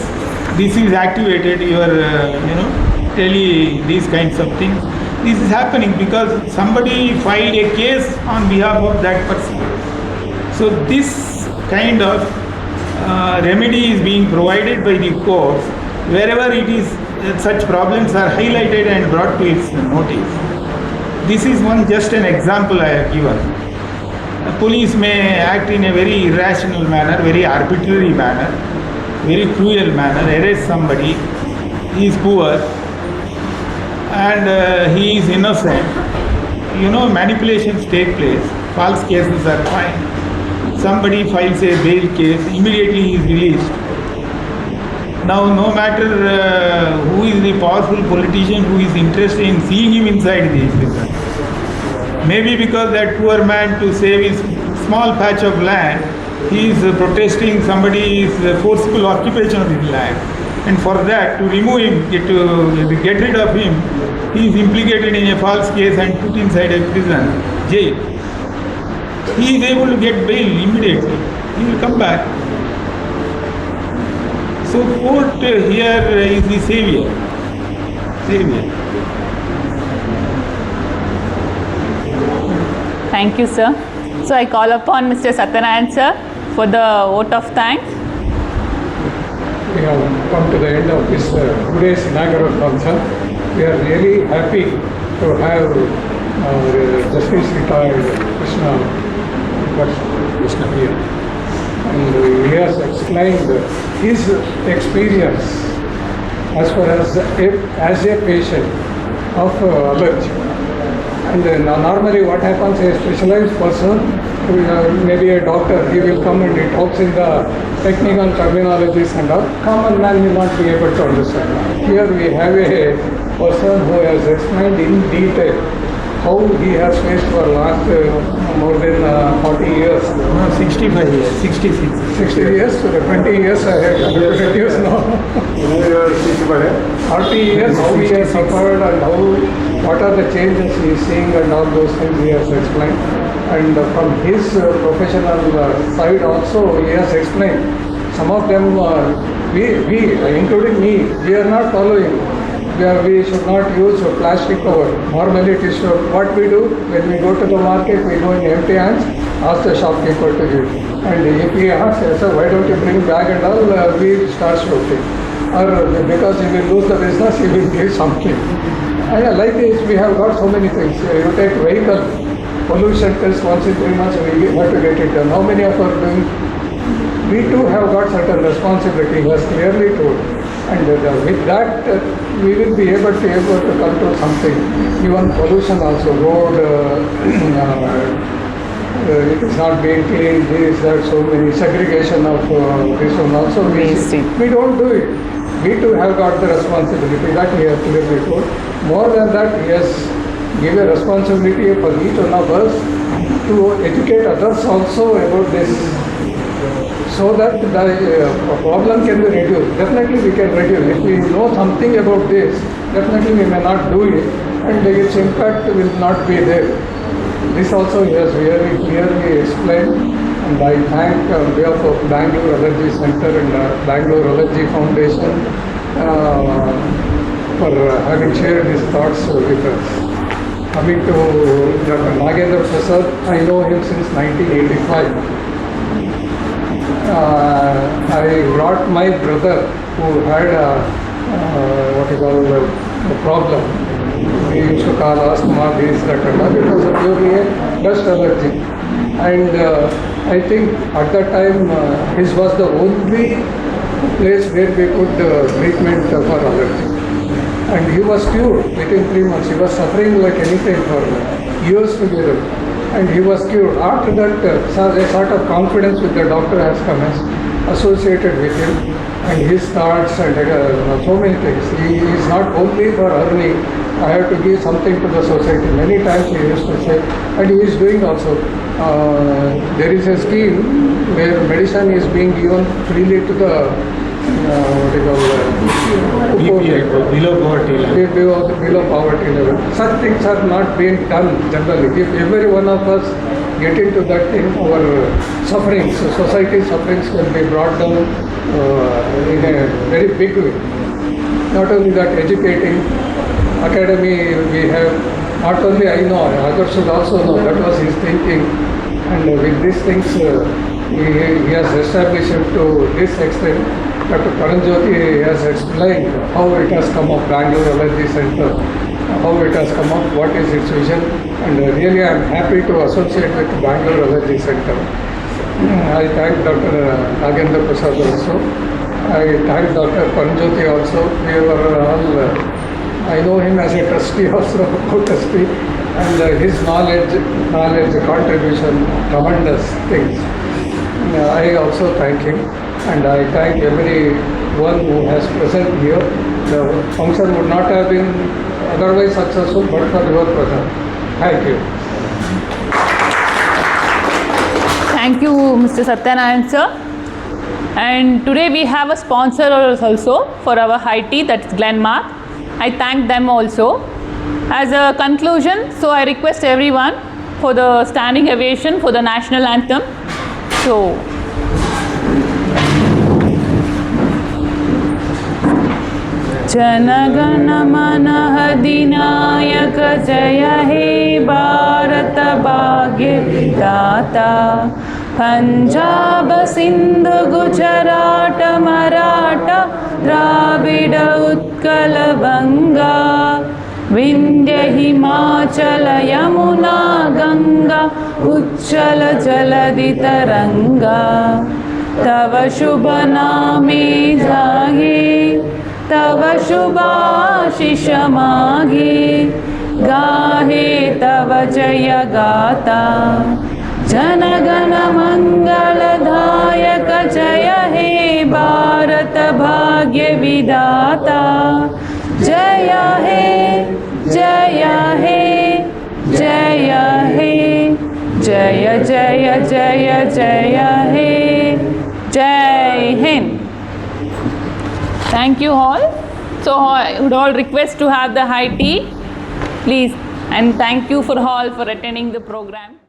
This is activated, your these kinds of things. This is happening because somebody filed a case on behalf of that person. So this kind of remedy is being provided by the courts wherever it is such problems are highlighted and brought to its notice. This is just an example I have given. Police may act in a very irrational manner, very arbitrary manner, very cruel manner, arrest somebody, he is poor and he is innocent. Manipulations take place, false cases are filed. Somebody files a bail case, immediately he is released. Now, no matter who is the powerful politician who is interested in seeing him inside the prison, maybe because that poor man, to save his small patch of land, he is protesting somebody's forcible occupation of his land, and for that, to remove him, to get rid of him, he is implicated in a false case and put inside a prison, jail. He is able to get bail immediately. He will come back. So court here is the savior. Thank you, sir. So I call upon Mr. Satyanarayan sir for the vote of thanks. We have come to the end of this today's inaugural function. We are really happy to have Justice retired Krishna Bhat here. And he has explained his experience as far as a patient of allergy. And normally what happens, a specialized person, maybe a doctor, he will come and he talks in the technical terminologies and all. Common man will not be able to understand. Here we have a person who has explained in detail how he has faced for last more than 40 years. No, 65 years, 66. 60 years, 20 years I have reduced now. 40 years, how he has suffered and what are the changes he is seeing and all those things he has explained. And from his professional side also he has explained. Some of them, we including me, we are not following. We should not use plastic cover. Normally it is what we do when we go to the market, we go in empty hands, ask the shopkeeper to give. And if he asks, sir, why don't you bring bag and all, we start shouting. Or because he will lose the business, he will give something. And like this, we have got so many things. You take vehicle pollution test once in 3 months, we have to get it done. How many of us are doing? We too have got certain responsibility, he has clearly told. And with that, we will be able to control something. Even pollution also, road, it is not being cleaned, there are so many segregation of this one also. We don't do it. We too have got the responsibility, that he has clearly told. More than that, he has given a responsibility for each one of us to educate others also about this, so that the problem can be reduced. Definitely we can reduce. If we know something about this, definitely we may not do it, and its impact will not be there. This also he has very clearly explained, and I thank on behalf of Bengaluru Allergy Center and Bengaluru Allergy Foundation for having shared his thoughts with us. Coming to Dr. Nagendra Prasad, I know him since 1985. I brought my brother who had a problem. We used to call asthma, this, that, and that. It was a purely a dust allergy. And I think at that time his was the only place where we could treatment for allergy. And he was cured within 3 months. He was suffering like anything for years together. And he was cured. After that, a sort of confidence with the doctor has come associated with him, and his thoughts and so many things. He is not only for earning, I have to give something to the society. Many times he used to say, and he is doing also. There is a scheme where medicine is being given freely to the below poverty level. Such things are not being done generally. If every one of us get into that thing, our sufferings, society sufferings can be brought down in a very big way. Not only that, educating, academy we have, not only I know, others should also know, that was his thinking. And with these things, he has established it to this extent. Dr. Paranjyoti has explained how it has come up, Bengaluru Allergy Center, how it has come up, what is its vision, and really I am happy to associate with Bengaluru Allergy Center. I thank Dr. Nagendra Prasad also. I thank Dr. Paranjyoti also. We were all, I know him as a trustee also, co-trustee, and his knowledge, contribution, tremendous things. I also thank him, and I thank everyone who has present here. The function would not have been otherwise successful but for your presence. Thank you. Thank you, Mr. Satyanarayan sir. And today we have a sponsor also for our high tea, that is Glenmark. I thank them also. As a conclusion, so I request everyone for the standing ovation for the national anthem. So, Janagana Mana Adinayaka Jaya He Bharata Bhagya Vidata Punjab Sindhu Gujarata Maratha Dravida Utkala Banga Vindhya Himachala Yamuna Ganga Uchchala Jaladi Taranga Tava Shubha Name Jage Tava Shubhashisha Mage Gahe Tava Jaya Gata Janagana Mangala Dhayaka Jaya He Bharata Bhagya Vidata Jaya He Jaya He Jaya He Jaya Jaya Jaya Jaya He Jai Hind. Thank you all. So I would all request to have the high tea, please, and thank you for all for attending the program.